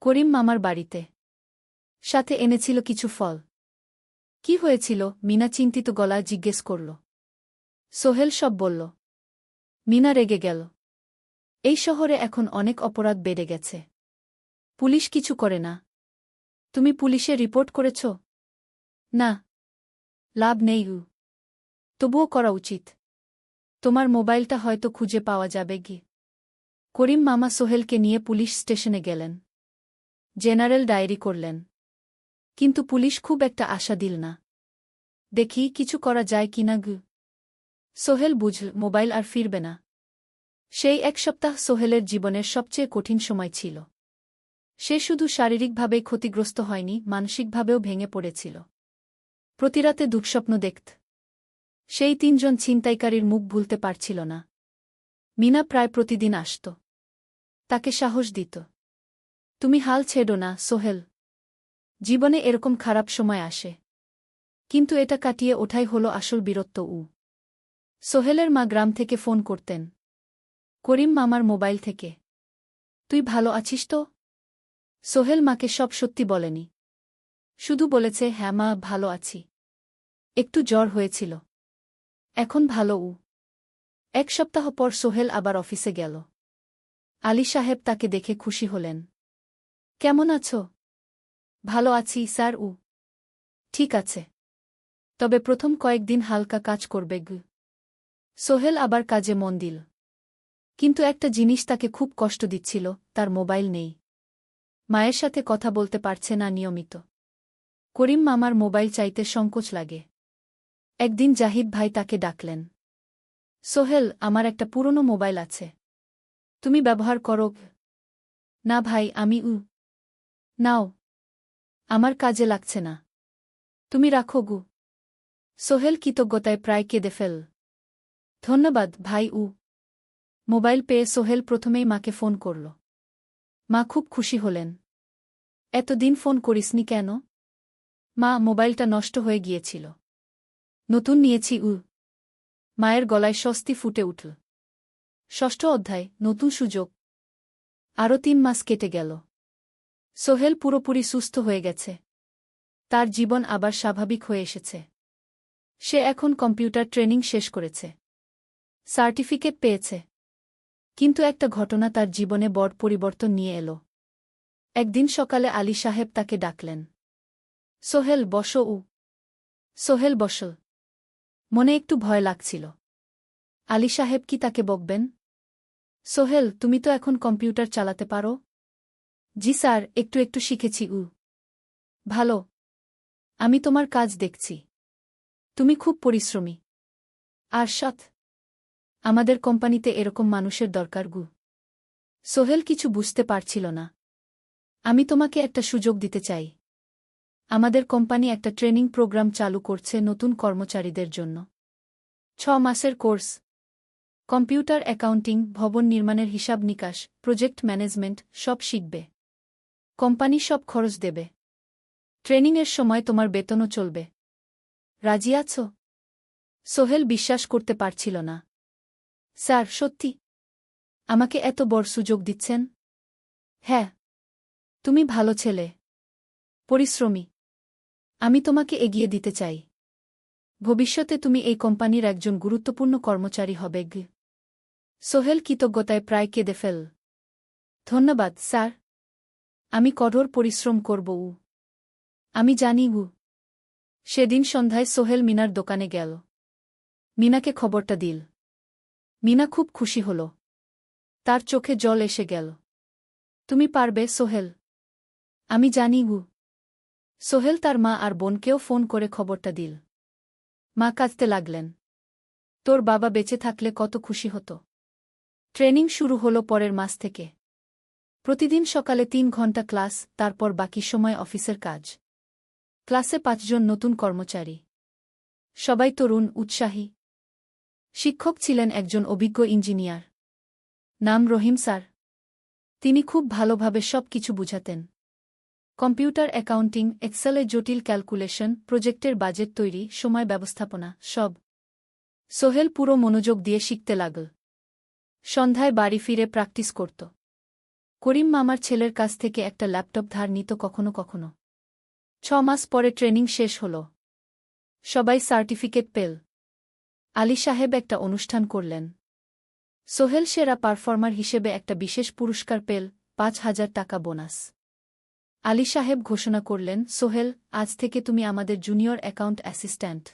করিম মামার বাড়িতে। সাথে এনেছিল কিছু ফল। কি হয়েছিল? মিনা চিন্তিত গলায় জিজ্ঞেস করল। সোহেল সব বলল। মিনা রেগে গেল। এই শহরে এখন অনেক অপরাধ বেড়ে গেছে। পুলিশ কিছু করে না। তুমি পুলিশে রিপোর্ট করেছ? না। লাভ নেই। তবুও করা উচিত। তোমার মোবাইলটা হয়তো খুঁজে পাওয়া যাবে কি। করিম মামা সোহেলকে নিয়ে পুলিশ স্টেশনে গেলেন। জেনারেল ডায়েরি করলেন। কিন্তু পুলিশ খুব একটা আশা দিল না। দেখি কিছু করা যায় কিনা গু। সোহেল বুঝল মোবাইল আর ফিরবে না। সেই এক সপ্তাহ সোহেলের জীবনের সবচেয়ে কঠিন সময় ছিল। সে শুধু শারীরিকভাবেই ক্ষতিগ্রস্ত হয়নি, মানসিকভাবেও ভেঙে পড়েছিল। প্রতিরাতে দুঃস্বপ্ন দেখত। সেই ৩ জন ছিনতাইকারীর মুখ ভুলতে পারছিল না। মিনা প্রায় প্রতিদিন আসত। তাকে সাহস দিত। তুমি হাল ছেড়ো না সোহেল। জীবনে এরকম খারাপ সময় আসে। কিন্তু এটা কাটিয়ে ওঠাই হলো আসল বীরত্ব। সোহেলের মা গ্রাম থেকে ফোন করতেন। করিম মামার মোবাইল থেকে। তুই ভালো আছিস তো? সোহেল মাকে সব সত্যি বলেনি। শুধু বলেছে, হ্যাঁ মা, ভালো আছি। একটু জ্বর হয়েছিল। এখন ভালো। ১ সপ্তাহ পর সোহেল আবার অফিসে গেল। আলী সাহেব তাকে দেখে খুশি হলেন। কেমন আছো? ভালো আছি স্যার। ঠিক আছে। তবে প্রথম কয়েকদিন হালকা কাজ করবে গু। সোহেল আবার কাজে মন দিল। কিন্তু একটা জিনিস তাকে খুব কষ্ট দিচ্ছিল, তার মোবাইল নেই। মায়ের সাথে কথা বলতে পারছে না নিয়মিত। করিম মামার মোবাইল চাইতে সংকোচ লাগে। একদিন জাহিদ ভাই তাকে ডাকলেন। সোহেল, আমার একটা পুরনো মোবাইল আছে। তুমি ব্যবহার করো? না ভাই, আমি নাও। আমার কাজে লাগছে না। তুমি রাখো গু। সোহেল কৃতজ্ঞতায় প্রায় কেঁদে ফেল। ধন্যবাদ ভাই। মোবাইল পেয়ে সোহেল প্রথমেই মাকে ফোন করল। মা খুব খুশি হলেন। এতদিন ফোন করিসনি কেন? মা, মোবাইলটা নষ্ট হয়ে গিয়েছিল। নতুন নিয়েছি। মায়ের গলায় স্বস্তি ফুটে উঠল। ৬ষ্ঠ অধ্যায়, নতুন সুযোগ। আরও ৩ মাস কেটে গেল। সোহেল পুরোপুরি সুস্থ হয়ে গেছে। তার জীবন আবার স্বাভাবিক হয়ে এসেছে। সে এখন কম্পিউটার ট্রেনিং শেষ করেছে। সার্টিফিকেট পেয়েছে। কিন্তু একটা ঘটনা তার জীবনে বড় পরিবর্তন নিয়ে এলো। একদিন সকালে আলী সাহেব তাকে ডাকলেন। সোহেল, বসো। সোহেল বসল। মনে একটু ভয় লাগছিল। আলী সাহেব কি তাকে বকবেন? সোহেল, তুমি তো এখন কম্পিউটার চালাতে পারো? জি স্যার, একটু একটু শিখেছি। ভালো। আমি তোমার কাজ দেখছি। তুমি খুব পরিশ্রমী। আর সৎ। আমাদের কোম্পানিতে এরকম মানুষের দরকার গু। সোহেল কিছু বুঝতে পারছিল না। আমি তোমাকে একটা সুযোগ দিতে চাই। আমাদের কোম্পানি একটা ট্রেনিং প্রোগ্রাম চালু করছে নতুন কর্মচারীদের জন্য। ৬ মাসের কোর্স। কম্পিউটার অ্যাকাউন্টিং, ভবন নির্মাণের হিসাব নিকাশ, প্রজেক্ট ম্যানেজমেন্ট সব শিখবে। কোম্পানি সব খরচ দেবে। ট্রেনিংয়ের সময় তোমার বেতনও চলবে। রাজি আছো? সোহেল বিশ্বাস করতে পারছিল না। স্যার, সত্যি? আমাকে এত বড় সুযোগ দিচ্ছেন? হ্যাঁ। তুমি ভালো ছেলে। পরিশ্রমী। আমি তোমাকে এগিয়ে দিতে চাই। ভবিষ্যতে তুমি এই কোম্পানির একজন গুরুত্বপূর্ণ কর্মচারী হবে। সোহেল কৃতজ্ঞতায় প্রায় কেঁদে ফেল। ধন্যবাদ স্যার। আমি কঠোর পরিশ্রম করব। আমি জানি। সেদিন সন্ধ্যায় সোহেল মিনার দোকানে গেল। মিনাকে খবরটা দিল। মিনা খুব খুশি হল। তার চোখে জল এসে গেল। তুমি পারবে সোহেল। আমি জানি। সোহেল তার মা আর বোনকেও ফোন করে খবরটা দিল। মা কাঁদতে লাগলেন। তোর বাবা বেঁচে থাকলে কত খুশি হতো। ট্রেনিং শুরু হলো পরের মাস থেকে। প্রতিদিন সকালে ৩ ঘন্টা ক্লাস, তারপর বাকি সময় অফিসের কাজ। ক্লাসে ৫ জন নতুন কর্মচারী। সবাই তরুণ, উৎসাহী। শিক্ষক ছিলেন একজন অভিজ্ঞ ইঞ্জিনিয়ার। নাম রহিম স্যার। তিনি খুব ভালোভাবে সব কিছু বুঝাতেন। কম্পিউটার অ্যাকাউন্টিং, এক্সেলে জটিল ক্যালকুলেশন, প্রজেক্টের বাজেট তৈরি, সময় ব্যবস্থাপনা সব। সোহেল পুরো মনোযোগ দিয়ে শিখতে লাগল। সন্ধ্যায় বাড়ি ফিরে প্র্যাকটিস করত। করিম মামার ছেলের কাছ থেকে একটা ল্যাপটপ ধার নিত কখনো কখনো। ৬ মাস পরে ট্রেনিং শেষ হল। সবাই সার্টিফিকেট পেল। আলী সাহেব একটা অনুষ্ঠান করলেন। সোহেল সেরা পারফর্মার হিসেবে একটা বিশেষ পুরস্কার পেল, ৫,০০০ টাকা বোনাস। আলী সাহেব ঘোষণা করলেন, সোহেল, আজ থেকে তুমি আমাদের জুনিয়র অ্যাকাউন্ট অ্যাসিস্ট্যান্ট।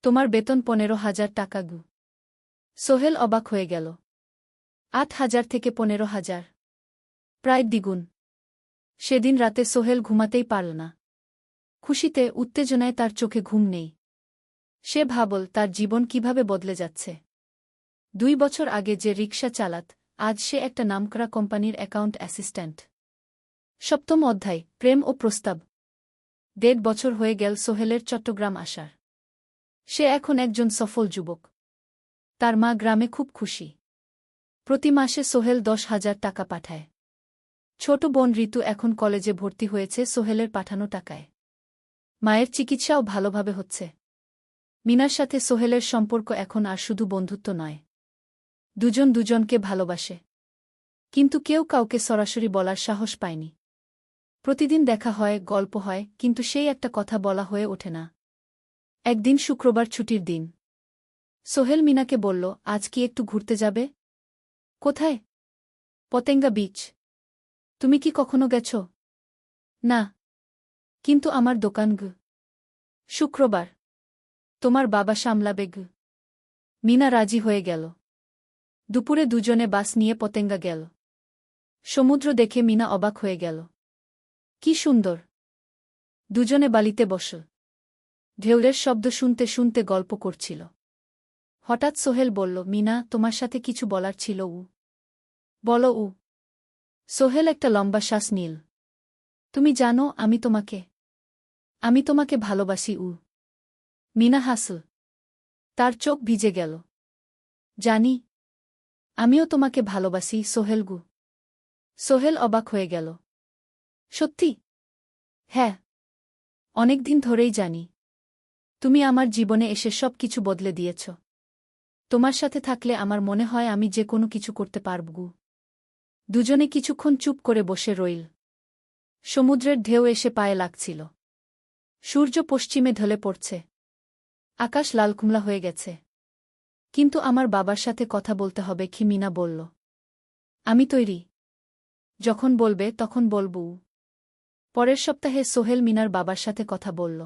তোমার বেতন ১৫,০০০ টাকা। সোহেল অবাক হয়ে গেল। ৮,০০০ থেকে ১৫,০০০, প্রায় দ্বিগুণ। সেদিন রাতে সোহেল ঘুমাতেই পারল না। খুশিতে, উত্তেজনায় তার চোখে ঘুম নেই। সে ভাবল তার জীবন কিভাবে বদলে যাচ্ছে। ২ বছর আগে যে রিকশা চালাত, আজ সে একটা নামকরা কোম্পানির অ্যাকাউন্ট অ্যাসিস্ট্যান্ট। ৭ম অধ্যায়, প্রেম ও প্রস্তাব। ১.৫ বছর হয়ে গেল সোহেলের চট্টগ্রাম আসার। সে এখন একজন সফল যুবক। তার মা গ্রামে খুব খুশি। প্রতি মাসে সোহেল ১০,০০০ টাকা পাঠায়। ছোট বোন ঋতু এখন কলেজে ভর্তি হয়েছে সোহেলের পাঠানো টাকায়। মায়ের চিকিৎসাও ভালোভাবে হচ্ছে। মিনার সাথে সোহেলের সম্পর্ক এখন আর শুধু বন্ধুত্ব নয়। দুজন দুজনকে ভালোবাসে। কিন্তু কেউ কাউকে সরাসরি বলার সাহস পায়নি। প্রতিদিন দেখা হয়, গল্প হয়, কিন্তু সেই একটা কথা বলা হয়ে ওঠে না। একদিন শুক্রবার ছুটির দিন। সোহেল মিনাকে বলল, আজ কি একটু ঘুরতে যাবে? কোথায়? পতেঙ্গা বিচ। তুমি কি কখনো গেছ? না। কিন্তু আমার দোকান গ। শুক্রবার। তোমার বাবা সামলাবে গ। মিনা রাজি হয়ে গেল। দুপুরে দুজনে বাস নিয়ে পতেঙ্গা গেল। সমুদ্র দেখে মিনা অবাক হয়ে গেল। কি সুন্দর! দুজনে বালিতে বসল। ঢেউয়ের শব্দ শুনতে শুনতে গল্প করছিল। হঠাৎ সোহেল বলল, মিনা, তোমার সাথে কিছু বলার ছিল। বলো। সোহেল একটা লম্বা শ্বাস নিল। তুমি জানো, আমি তোমাকে ভালোবাসি। মিনা হাসল। তার চোখ ভিজে গেল। জানি। আমিও তোমাকে ভালোবাসি, সোহেল। সোহেল অবাক হয়ে গেল। সত্যি? হ্যাঁ। অনেকদিন ধরেই জানি। তুমি আমার জীবনে এসে সব কিছু বদলে দিয়েছ। তোমার সাথে থাকলে আমার মনে হয় আমি যে কোনো কিছু করতে পারব। দুজনে কিছুক্ষণ চুপ করে বসে রইল। সমুদ্রের ঢেউ এসে পায়ে লাগছিল। সূর্য পশ্চিমে ঢলে পড়ছে। আকাশ লালকুমলা হয়ে গেছে। কিন্তু আমার বাবার সাথে কথা বলতে হবে, কি মিনা বলল। আমি তৈরি। যখন বলবে তখন বলব। পরের সপ্তাহে সোহেল মিনার বাবার সাথে কথা বলল।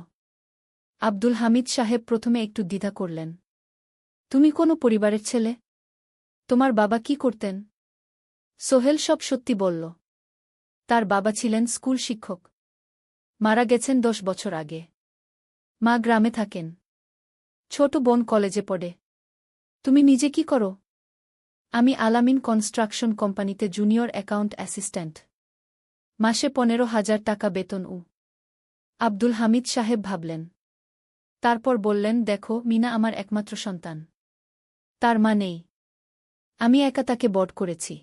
আব্দুল হামিদ সাহেব প্রথমে একটু দ্বিধা করলেন। তুমি কোনো পরিবারের ছেলে? তোমার বাবা কি করতেন? সোহেল সব সত্যি বলল। তার বাবা ছিলেন স্কুল শিক্ষক। মারা গেছেন ১০ বছর আগে। মা গ্রামে থাকেন। ছোট বোন কলেজে পড়ে। তুমি নিজে কি করো? আমি আলামিন কনস্ট্রাকশন কোম্পানিতে জুনিয়র অ্যাকাউন্ট অ্যাসিস্ট্যান্ট। মাসে ১৫,০০০ টাকা বেতন। আব্দুল হামিদ সাহেব ভাবলেন। তারপর বললেন, দেখো, মিনা আমার একমাত্র সন্তান। তার মা নেই। আমি একা তাকে বড় করেছি।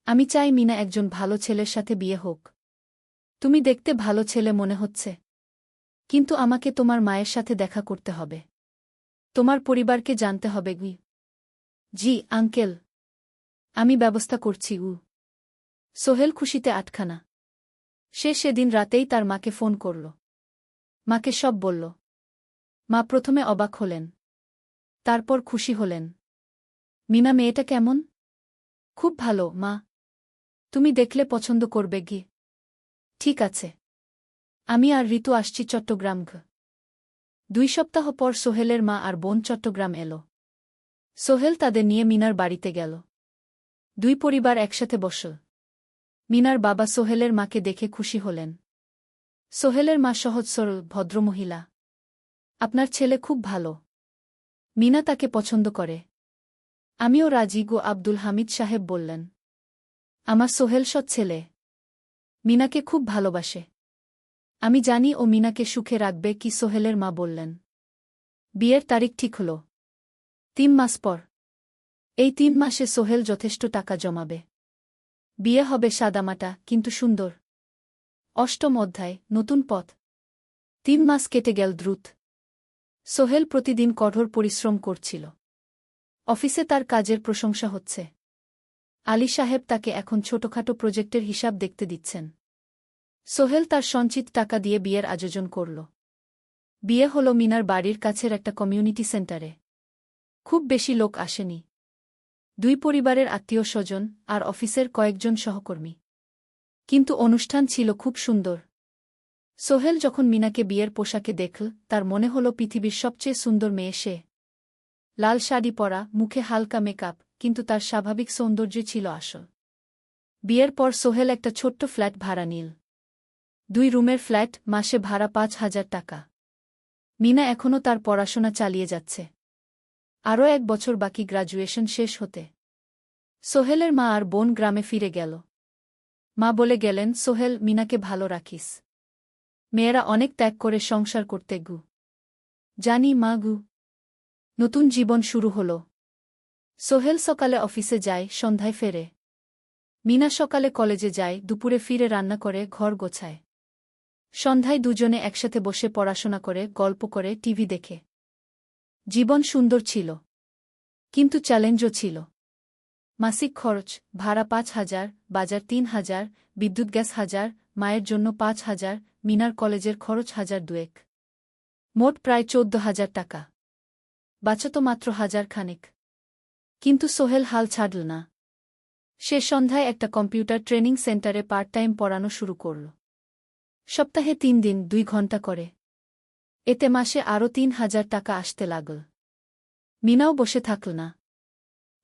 আমি চাই মিনা একজন ভালো ছেলের সাথে বিয়ে হোক। তুমি দেখতে ভালো ছেলে মনে হচ্ছে। কিন্তু আমাকে তোমার মায়ের সাথে দেখা করতে হবে। তোমার পরিবারকে জানতে হবে। জি আঙ্কেল। আমি ব্যবস্থা করছি। সোহেল খুশিতে আটখানা। সে সেদিন রাতেই তার মাকে ফোন করল। মাকে সব বলল। মা প্রথমে অবাক হলেন। তারপর খুশি হলেন। মিনা মেয়েটা কেমন? খুব ভালো, মা। তুমি দেখলে পছন্দ করবে। ঠিক আছে। আমি আর ঋতু আসছি চট্টগ্রাম। ২ সপ্তাহ পর সোহেলের মা আর বোন চট্টগ্রাম এল। সোহেল তাদের নিয়ে মিনার বাড়িতে গেল। ২ পরিবার একসাথে বসল। মিনার বাবা সোহেলের মাকে দেখে খুশি হলেন। সোহেলের মা সহজ সরল ভদ্রমহিলা। আপনার ছেলে খুব ভালো। মিনা তাকে পছন্দ করে। আমিও রাজি। আব্দুল হামিদ সাহেব বললেন। আমার সোহেল সৎ ছেলে। মিনাকে খুব ভালোবাসে। আমি জানি ও মিনাকে সুখে রাখবে। কি সোহেলের মা বললেন। বিয়ের তারিখ ঠিক হল। ৩ মাস পর। এই ৩ মাসে সোহেল যথেষ্ট টাকা জমাবে। বিয়ে হবে সাদামাটা, কিন্তু সুন্দর। ৮ম অধ্যায়, নতুন পথ। ৩ মাস কেটে গেল দ্রুত। সোহেল প্রতিদিন কঠোর পরিশ্রম করছিল। অফিসে তার কাজের প্রশংসা হচ্ছে। আলী সাহেব তাকে এখন ছোটখাটো প্রজেক্টের হিসাব দেখতে দিচ্ছেন। সোহেল তার সঞ্চিত টাকা দিয়ে বিয়ের আয়োজন করল। বিয়ে হল মিনার বাড়ির কাছের একটা কমিউনিটি সেন্টারে। খুব বেশি লোক আসেনি। ২ পরিবারের আত্মীয় স্বজন আর অফিসের কয়েকজন সহকর্মী। কিন্তু অনুষ্ঠান ছিল খুব সুন্দর। সোহেল যখন মিনাকে বিয়ের পোশাকে দেখল, তার মনে হল পৃথিবীর সবচেয়ে সুন্দর মেয়ে সে। লাল শাড়ি পরা, মুখে হালকা মেকআপ, কিন্তু তার স্বাভাবিক সৌন্দর্য ছিল আসল। বিয়ের পর সোহেল একটা ছোট্ট ফ্ল্যাট ভাড়া নিল। 2 রুমের ফ্ল্যাট, মাসে ভাড়া 5,000 টাকা। মিনা এখনও তার পড়াশোনা চালিয়ে যাচ্ছে। আরও 1 বছর বাকি গ্র্যাজুয়েশন শেষ হতে। সোহেলের মা আর বোন গ্রামে ফিরে গেল। মা বলে গেলেন, সোহেল, মিনাকে ভালো রাখিস। মেয়েরা অনেক ত্যাগ করে সংসার করতে গু। জানি মা গু। নতুন জীবন শুরু হল। সোহেল সকালে অফিসে যায়, সন্ধ্যায় ফেরে। মিনা সকালে কলেজে যায়, দুপুরে ফিরে রান্না করে, ঘর গোছায়। সন্ধ্যায় দুজনে একসাথে বসে পড়াশোনা করে, গল্প করে, টিভি দেখে। জীবন সুন্দর ছিল। কিন্তু চ্যালেঞ্জও ছিল। মাসিক খরচ, ভাড়া 5,000, বাজার 3,000, বিদ্যুৎ গ্যাস 1,000, মায়ের জন্য 5,000, মিনার কলেজের খরচ 1,200। মোট প্রায় 14,000 টাকা। বাঁচত মাত্র 1,000 খানেক। কিন্তু সোহেল হাল ছাড়ল না। সে সন্ধ্যায় একটা কম্পিউটার ট্রেনিং সেন্টারে পার্ট টাইম পড়ানো শুরু করল। সপ্তাহে 3 দিন 2 ঘন্টা করে। এতে মাসে আরও 3,000 টাকা আসতে লাগল। মিনাও বসে থাকল না।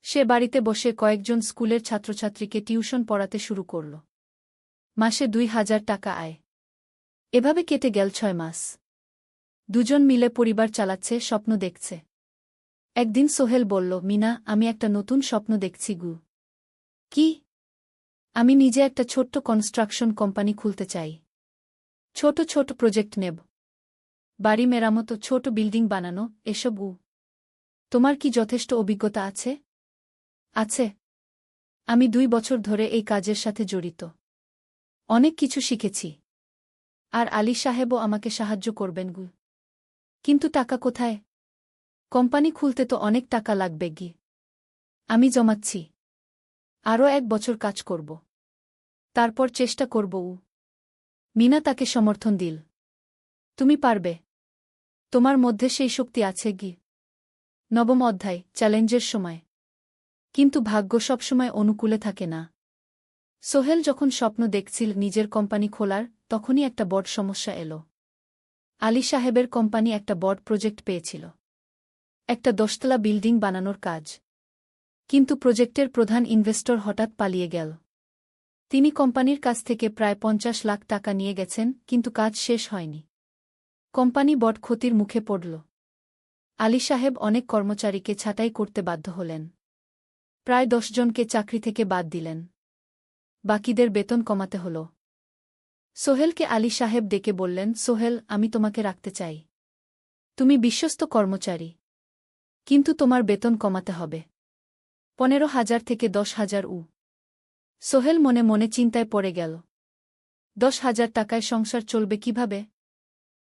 সে বাড়িতে বসে কয়েকজন স্কুলের ছাত্রছাত্রীকে টিউশন পড়াতে শুরু করল। মাসে 2,000 টাকা আয়। এভাবে কেটে গেল 6 মাস। দুজন মিলে পরিবার চালাচ্ছে, স্বপ্ন দেখছে। একদিন সোহেল বলল, মিনা, আমি একটা নতুন স্বপ্ন দেখছি গু। কি? আমি নিজে একটা ছোট্ট কনস্ট্রাকশন কোম্পানি খুলতে চাই। ছোট ছোট প্রজেক্ট নেব। বাড়ি মেরামত, ছোট বিল্ডিং বানানো, এসব। তোমার কি যথেষ্ট অভিজ্ঞতা আছে? আছে। আমি 2 বছর ধরে এই কাজের সাথে জড়িত। অনেক কিছু শিখেছি। আর আলী সাহেবও আমাকে সাহায্য করবেন গু। কিন্তু টাকা কোথায়? কোম্পানি খুলতে তো অনেক টাকা লাগবে গি। আমি জমাচ্ছি। আরও 1 বছর কাজ করব। তারপর চেষ্টা করব। মিনা তাকে সমর্থন দিল। তুমি পারবে। তোমার মধ্যে সেই শক্তি আছে গি। 9ম অধ্যায়, চ্যালেঞ্জের সময়। কিন্তু ভাগ্য সবসময় অনুকূলে থাকে না। সোহেল যখন স্বপ্ন দেখছিল নিজের কোম্পানি খোলার, তখনই একটা বড় সমস্যা এলো। আলী সাহেবের কোম্পানি একটা বড় প্রজেক্ট পেয়েছিল। একটা 10তলা বিল্ডিং বানানোর কাজ। কিন্তু প্রজেক্টের প্রধান ইনভেস্টর হঠাৎ পালিয়ে গেল। তিনি কোম্পানির কাছ থেকে প্রায় 50 লাখ টাকা নিয়ে গেছেন, কিন্তু কাজ শেষ হয়নি। কোম্পানি বড় ক্ষতির মুখে পড়ল। আলী সাহেব অনেক কর্মচারীকে ছাঁটাই করতে বাধ্য হলেন। প্রায় 10 জনকে চাকরি থেকে বাদ দিলেন। বাকিদের বেতন কমাতে হল। সোহেলকে আলী সাহেব ডেকে বললেন, সোহেল, আমি তোমাকে রাখতে চাই। তুমি বিশ্বস্ত কর্মচারী। কিন্তু তোমার বেতন কমাতে হবে। 15,000 থেকে 10,000। সোহেল মনে মনে চিন্তায় পড়ে গেল। 10,000 টাকায় সংসার চলবে কিভাবে?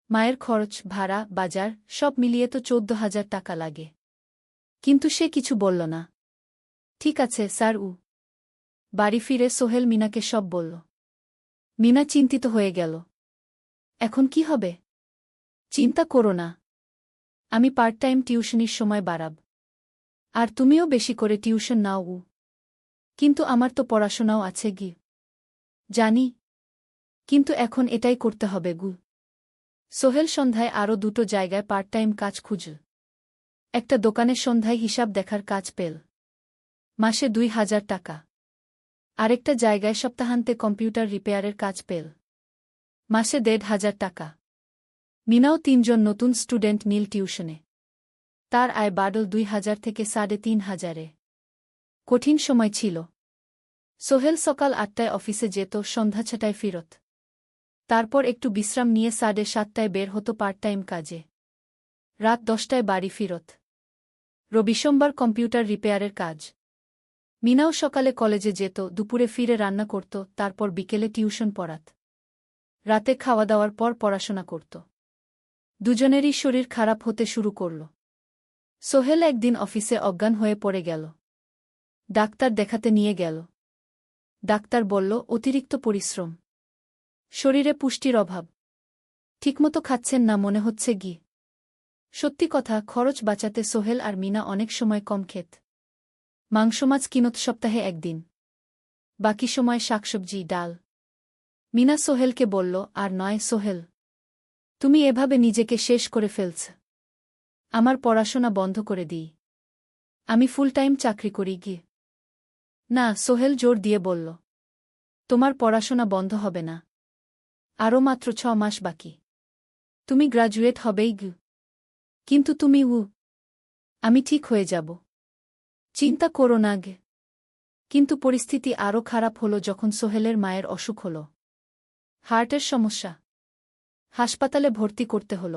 মায়ের খরচ, ভাড়া, বাজার, সব মিলিয়ে তো 14,000 টাকা লাগে। কিন্তু সে কিছু বলল না। ঠিক আছে স্যার। বাড়ি ফিরে সোহেল মিনাকে সব বলল। মিনা চিন্তিত হয়ে গেল। এখন কি হবে? চিন্তা করো না। আমি পার্ট টাইম টিউশনির সময় বাড়াব। আর তুমিও বেশি করে টিউশন নাও। কিন্তু আমার তো পড়াশোনাও আছে গি। জানি। কিন্তু এখন এটাই করতে হবে গু। সোহেল সন্ধ্যায় আরও 2টো জায়গায় পার্ট টাইম কাজ খুঁজল। একটা দোকানে সন্ধ্যায় হিসাব দেখার কাজ পেল। মাসে 2,000 টাকা। আরেকটা জায়গায় সপ্তাহান্তে কম্পিউটার রিপেয়ারের কাজ পেল। মাসে 1,500 টাকা। মিনাও 3 জন নতুন স্টুডেন্ট নিল টিউশনে। তার আয় বাড়ল 2,000 থেকে 3,500-এ। কঠিন সময় ছিল। সোহেল সকাল 8টায় অফিসে যেত, সন্ধ্যা 6টায় ফিরত। তারপর একটু বিশ্রাম নিয়ে 7:30টায় বের হতো পার্ট টাইম কাজে। রাত 10টায় বাড়ি ফিরত। রবি সোমবার কম্পিউটার রিপেয়ারের কাজ। মিনাও সকালে কলেজে যেত, দুপুরে ফিরে রান্না করত, তারপর বিকেলে টিউশন পড়াত। রাতে খাওয়া দাওয়ার পর পড়াশোনা করত। দুজনেরই শরীর খারাপ হতে শুরু করল। সোহেল একদিন অফিসে অজ্ঞান হয়ে পড়ে গেল। ডাক্তার দেখাতে নিয়ে গেল। ডাক্তার বলল, অতিরিক্ত পরিশ্রম। শরীরে পুষ্টির অভাব। ঠিকমতো খাচ্ছেন না মনে হচ্ছে গি। সত্যি কথা, খরচ বাঁচাতে সোহেল আর মিনা অনেক সময় কম খেত। মাংস মাছ কিনত সপ্তাহে 1 দিন। বাকি সময় শাকসবজি, ডাল। মিনা সোহেলকে বলল, আর নয় সোহেল। তুমি এভাবে নিজেকে শেষ করে ফেলছ। আমার পড়াশোনা বন্ধ করে দিই। আমি ফুল টাইম চাকরি করি গিয়ে। না, সোহেল জোর দিয়ে বলল। তোমার পড়াশোনা বন্ধ হবে না। আরও মাত্র 6 মাস বাকি। তুমি গ্রাজুয়েট হবেই গু। কিন্তু তুমি আমি ঠিক হয়ে যাব। চিন্তা করো না গে। কিন্তু পরিস্থিতি আরও খারাপ হলো যখন সোহেলের মায়ের অসুখ হল। হার্টের সমস্যা। হাসপাতালে ভর্তি করতে হল।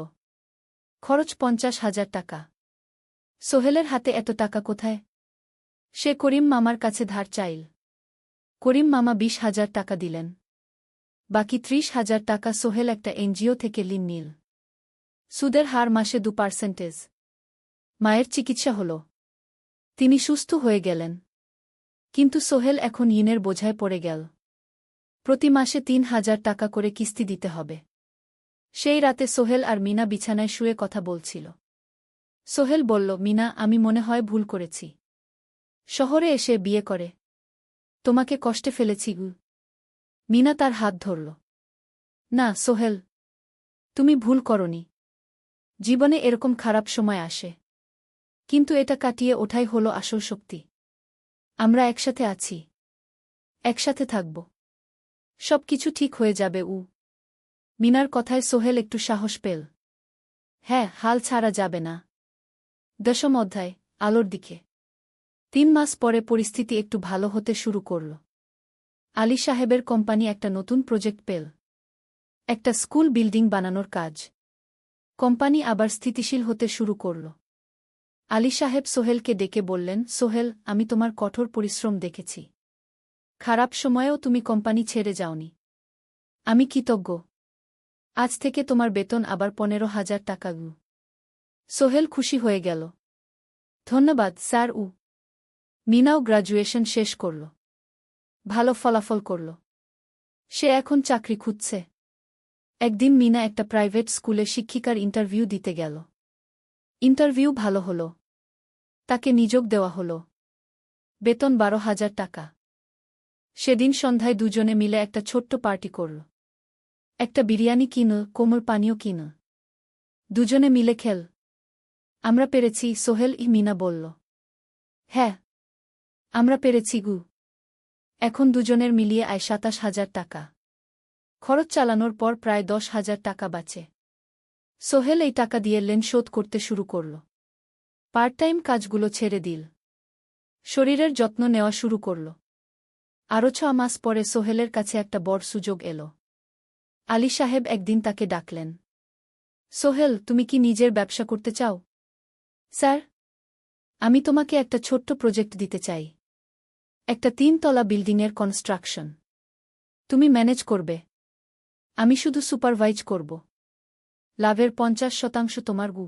খরচ 50,000 টাকা। সোহেলের হাতে এত টাকা কোথায়? সে করিম মামার কাছে ধার চাইল। করিম মামা 20,000 টাকা দিলেন। বাকি 30,000 টাকা সোহেল একটা এনজিও থেকে ঋণ নিল। সুদের হার মাসে 2%। মায়ের চিকিৎসা হল। তিনি সুস্থ হয়ে গেলেন। কিন্তু সোহেল এখন ঋণের বোঝায় পড়ে গেল। প্রতি মাসে 3,000 টাকা করে কিস্তি দিতে হবে। সেই রাতে সোহেল আর মিনা বিছানায় শুয়ে কথা বলছিল। সোহেল বলল, মিনা, আমি মনে হয় ভুল করেছি। শহরে এসে বিয়ে করে তোমাকে কষ্টে ফেলেছি গু। মিনা তার হাত ধরল। না সোহেল, তুমি ভুল করনি। জীবনে এরকম খারাপ সময় আসে, কিন্তু এটা কাটিয়ে ওঠাই হলো আসল শক্তি। আমরা একসাথে আছি, একসাথে থাকব। সব কিছু ঠিক হয়ে যাবে। মিনার কথায় সোহেল একটু সাহস পেল। হ্যাঁ, হাল ছাড়া যাবে না। 10ম অধ্যায়, আলোর দিকে। 3 মাস পরে পরিস্থিতি একটু ভালো হতে শুরু করল। আলী সাহেবের কোম্পানি একটা নতুন প্রজেক্ট পেল। একটা স্কুল বিল্ডিং বানানোর কাজ। কোম্পানি আবার স্থিতিশীল হতে শুরু করল। আলী সাহেব সোহেলকে ডেকে বললেন, সোহেল, আমি তোমার কঠোর পরিশ্রম দেখেছি। খারাপ সময়েও তুমি কোম্পানি ছেড়ে যাওনি। আমি কৃতজ্ঞ। আজ থেকে তোমার বেতন আবার 15,000 টাকা গু। সোহেল খুশি হয়ে গেল। ধন্যবাদ স্যার। মিনাও গ্রাজুয়েশন শেষ করল। ভালো ফলাফল করল। সে এখন চাকরি খুঁজছে। একদিন মিনা একটা প্রাইভেট স্কুলে শিক্ষিকার ইন্টারভিউ দিতে গেল। ইন্টারভিউ ভালো হল। তাকে নিযোগ দেওয়া হল। বেতন 12,000 টাকা। সেদিন সন্ধ্যায় দুজনে মিলে একটা ছোট্ট পার্টি করল। একটা বিরিয়ানি কিনো, কোমল পানীয় কিনো। দুজনে মিলে খেল। আমরা পেরেছি সোহেল, মিনা বলল। হ্যাঁ, আমরা পেরেছি গু। এখন দুজনের মিলিয়ে আয় 27,000 টাকা। খরচ চালানোর পর প্রায় 10,000 টাকা বাঁচে। সোহেল এই টাকা দিয়ে লেন শোধ করতে শুরু করল। পার্ট টাইম কাজগুলো ছেড়ে দিল। শরীরের যত্ন নেওয়া শুরু করল। আরও 6 মাস পরে সোহেলের কাছে একটা বড় সুযোগ এল। আলী সাহেব একদিন তাকে ডাকলেন। সোহেল, তুমি কি নিজের ব্যবসা করতে চাও? স্যার, আমি তোমাকে একটা ছোট্ট প্রজেক্ট দিতে চাই। একটা 3 তলা বিল্ডিংয়ের কনস্ট্রাকশন। তুমি ম্যানেজ করবে। আমি শুধু সুপারভাইজ করব। লাভের 50% তোমার গু।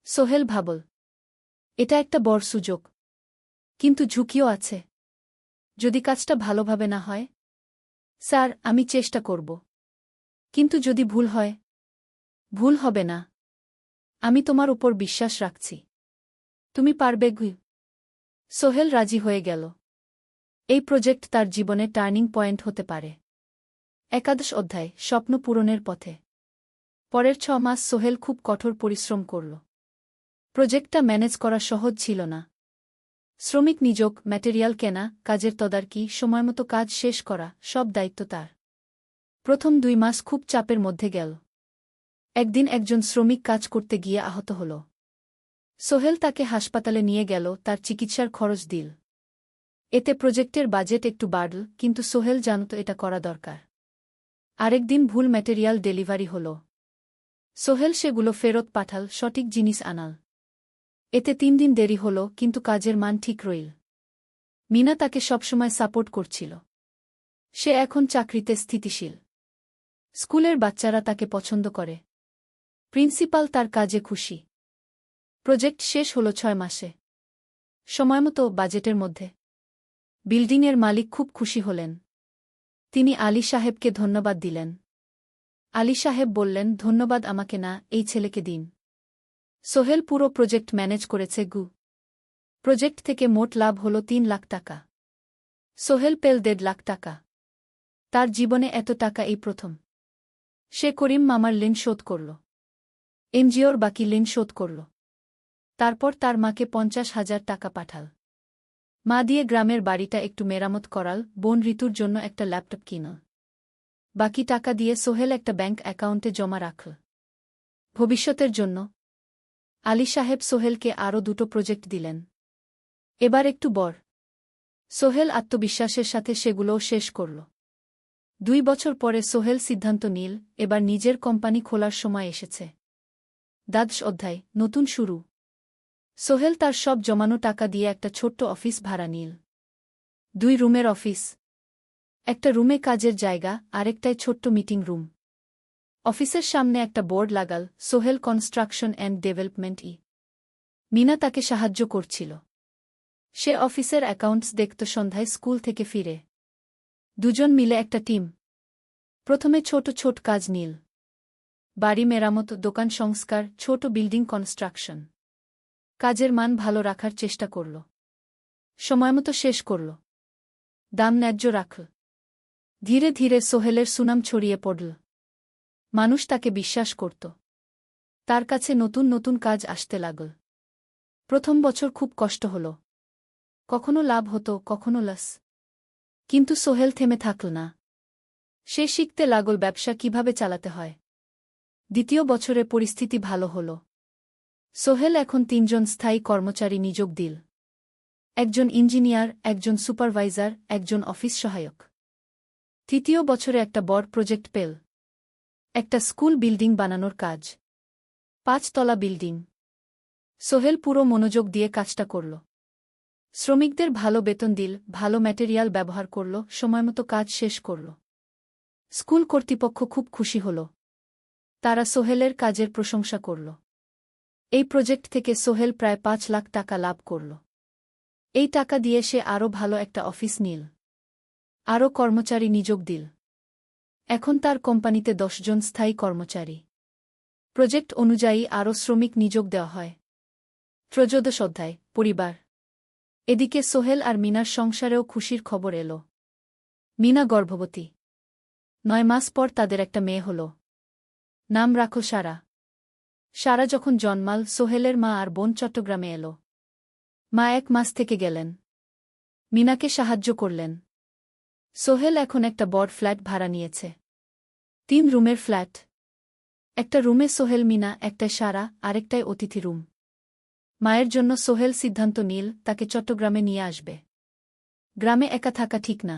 সোহেল ভাবল, এটা একটা বড় সুযোগ, কিন্তু ঝুঁকিও আছে। যদি কাজটা ভালোভাবে না হয়? স্যার, আমি চেষ্টা করব। কিন্তু যদি ভুল হয়? ভুল হবে না। আমি তোমার উপর বিশ্বাস রাখছি। তুমি পারবে গু। সোহেল রাজি হয়ে গেল। এই প্রজেক্ট তার জীবনে টার্নিং পয়েন্ট হতে পারে। 11 অধ্যায়, স্বপ্ন পূরণের পথে। পরের 6 মাস সোহেল খুব কঠোর পরিশ্রম করল। প্রজেক্টটা ম্যানেজ করা সহজ ছিল না। শ্রমিক নিযোগ, ম্যাটেরিয়াল কেনা, কাজের তদারকি, সময়মতো কাজ শেষ করা, সব দায়িত্ব তার। প্রথম 2 মাস খুব চাপের মধ্যে গেল। একদিন একজন শ্রমিক কাজ করতে গিয়ে আহত হল। সোহেল তাকে হাসপাতালে নিয়ে গেল, তার চিকিৎসার খরচ দিল। এতে প্রজেক্টের বাজেট একটু বাড়ল, কিন্তু সোহেল জানত এটা করা দরকার। আরেকদিন ভুল ম্যাটেরিয়াল ডেলিভারি হল। সোহেল সেগুলো ফেরত পাঠাল, সঠিক জিনিস আনাল। এতে 3 দিন দেরি হল, কিন্তু কাজের মান ঠিক রইল। মিনা তাকে সবসময় সাপোর্ট করছিল। সে এখন চাকরিতে স্থিতিশীল। স্কুলের বাচ্চারা তাকে পছন্দ করে। প্রিন্সিপাল তার কাজে খুশি। প্রজেক্ট শেষ হল 6 মাসে। সময়মতো, বাজেটের মধ্যে। বিল্ডিংয়ের মালিক খুব খুশি হলেন। তিনি আলী সাহেবকে ধন্যবাদ দিলেন। আলী সাহেব বললেন, ধন্যবাদ আমাকে না, এই ছেলেকে দিন। সোহেল পুরো প্রজেক্ট ম্যানেজ করেছে গু। প্রজেক্ট থেকে মোট লাভ হল 3 লাখ টাকা। সোহেল পেল 1.5 লাখ টাকা। তার জীবনে এত টাকা এই প্রথম। সে করিম মামার ঋণ শোধ করল। এনজিওর বাকি ঋণ শোধ করল। তারপর তার মাকে 50,000 টাকা পাঠাল। মা দিয়ে গ্রামের বাড়িটা একটু মেরামত করাল, বোন ঋতুর জন্য একটা ল্যাপটপ কিনল। বাকি টাকা দিয়ে সোহেল একটা ব্যাংক অ্যাকাউন্টে জমা রাখল ভবিষ্যতের জন্য। আলী সাহেব সোহেলকে আরও 2টো প্রজেক্ট দিলেন। এবার একটু বড়। সোহেল আত্মবিশ্বাসের সাথে সেগুলোও শেষ করল। 2 বছর পরে সোহেল সিদ্ধান্ত নিল, এবার নিজের কোম্পানি খোলার সময় এসেছে। দ্বাদশ অধ্যায়, নতুন শুরু। সোহেল তার সব জমানো টাকা দিয়ে একটা ছোট্ট অফিস ভাড়া নিল। 2 রুমের অফিস। একটা রুমে কাজের জায়গা, আরেকটায় ছোট্ট মিটিং রুম। অফিসের সামনে একটা বোর্ড লাগাল, Sohel construction and development. Mina তাকে সাহায্য করছিল। সে অফিসের অ্যাকাউন্টস দেখত সন্ধ্যায় স্কুল থেকে ফিরে। 2জন মিলে একটা টিম। প্রথমে ছোট ছোট কাজ নিল। বাড়ি মেরামত, দোকান সংস্কার, ছোট বিল্ডিং কনস্ট্রাকশন। কাজের মান ভালো রাখার চেষ্টা করল। সময়মতো শেষ করল। দাম ন্যায্য রাখল। ধীরে ধীরে সোহেলের সুনাম ছড়িয়ে পড়ল। মানুষ তাকে বিশ্বাস করত। তার কাছে নতুন নতুন কাজ আসতে লাগল। প্রথম বছর খুব কষ্ট হল। কখনো লাভ হতো, কখনো লস। কিন্তু সোহেল থেমে থাকল না। সে শিখতে লাগল ব্যবসা কিভাবে চালাতে হয়। দ্বিতীয় বছরে পরিস্থিতি ভালো হল। সোহেল এখন 3জন স্থায়ী কর্মচারী নিয়োগ দিল। একজন ইঞ্জিনিয়ার, একজন সুপারভাইজার, একজন অফিস সহায়ক। তৃতীয় বছরে একটা বড় প্রজেক্ট পেল। একটা স্কুল বিল্ডিং বানানোর কাজ। 5 তলা বিল্ডিং। সোহেল পুরো মনোযোগ দিয়ে কাজটা করল। শ্রমিকদের ভালো বেতন দিল, ভালো ম্যাটেরিয়াল ব্যবহার করল, সময়মতো কাজ শেষ করল। স্কুল কর্তৃপক্ষ খুব খুশি হল। তারা সোহেলের কাজের প্রশংসা করল। এই প্রজেক্ট থেকে সোহেল প্রায় 5 লাখ টাকা লাভ করল। এই টাকা দিয়ে সে আরও ভালো একটা অফিস নিল। আরও কর্মচারী নিয়োগ দিল। এখন তার কোম্পানিতে 10 জন স্থায়ী কর্মচারী। প্রজেক্ট অনুযায়ী আরও শ্রমিক নিয়োগ দেওয়া হয়। ত্রয়োদশ অধ্যায়, পরিবার। এদিকে সোহেল আর মিনার সংসারেও খুশির খবর এল। মিনা গর্ভবতী। 9 মাস পর তাদের একটা মেয়ে হল। নাম রাখল সারা। সারা যখন জন্মাল, সোহেলের মা আর বোন চট্টগ্রামে এল। মা 1 মাস থেকে গেলেন। মিনাকে সাহায্য করলেন। সোহেল এখন একটা বড় ফ্ল্যাট ভাড়া নিয়েছে। 3 রুমের ফ্ল্যাট। একটা রুমে সোহেল, মিনা, একটায় সারা, আরেকটায় অতিথি রুম। মায়ের জন্য সোহেল সিদ্ধান্ত নিল তাকে চট্টগ্রামে নিয়ে আসবে। গ্রামে একা থাকা ঠিক না।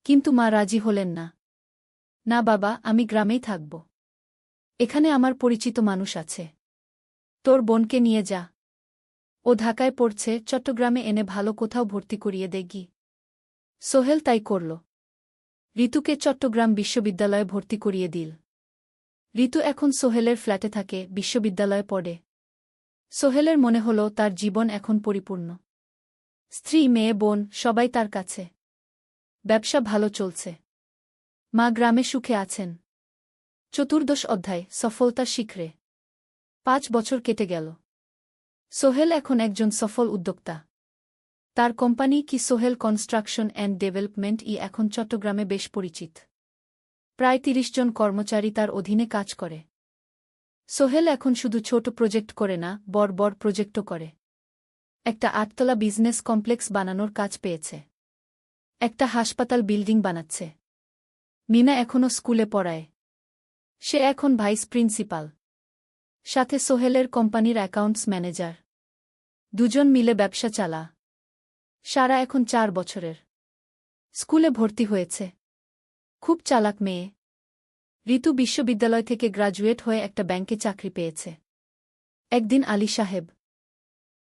কিন্তু মা রাজি হলেন না। না বাবা, আমি গ্রামেই থাকব। এখানে আমার পরিচিত মানুষ আছে। তোর বোনকে নিয়ে যা। ও ঢাকায় পড়ছে, চট্টগ্রামে এনে ভালো কোথাও ভর্তি করিয়ে দেগি। সোহেল তাই করল। ঋতুকে চট্টগ্রাম বিশ্ববিদ্যালয়ে ভর্তি করিয়ে দিল। ঋতু এখন সোহেলের ফ্ল্যাটে থাকে, বিশ্ববিদ্যালয়ে পড়ে। সোহেলের মনে হল তার জীবন এখন পরিপূর্ণ। স্ত্রী, মেয়ে, বোন সবাই তার কাছে। ব্যবসা ভালো চলছে। মা গ্রামে সুখে আছেন। চতুর্দশ অধ্যায়, সফলতার শিখরে। 5 বছর কেটে গেল। সোহেল এখন একজন সফল উদ্যোক্তা। তার কোম্পানি কি সোহেল কনস্ট্রাকশন অ্যান্ড ডেভেলপমেন্ট এখন চট্টগ্রামে বেশ পরিচিত। প্রায় 30 জন কর্মচারী তার অধীনে কাজ করে। সোহেল এখন শুধু ছোট প্রজেক্ট করে না, বড় বড় প্রজেক্টও করে। একটা 8 তলা বিজনেস কমপ্লেক্স বানানোর কাজ পেয়েছে। একটা হাসপাতাল বিল্ডিং বানাচ্ছে। মিনা এখনও স্কুলে পড়ায়। সে এখন ভাইস প্রিন্সিপাল। সাথে সোহেলের কোম্পানির অ্যাকাউন্টস ম্যানেজার। 2জন মিলে ব্যবসা চালা। সারা এখন 4 বছরের। স্কুলে ভর্তি হয়েছে। খুব চালাক মেয়ে। ঋতু বিশ্ববিদ্যালয় থেকে গ্রাজুয়েট হয়ে একটা ব্যাংকে চাকরি পেয়েছে। একদিন আলী সাহেব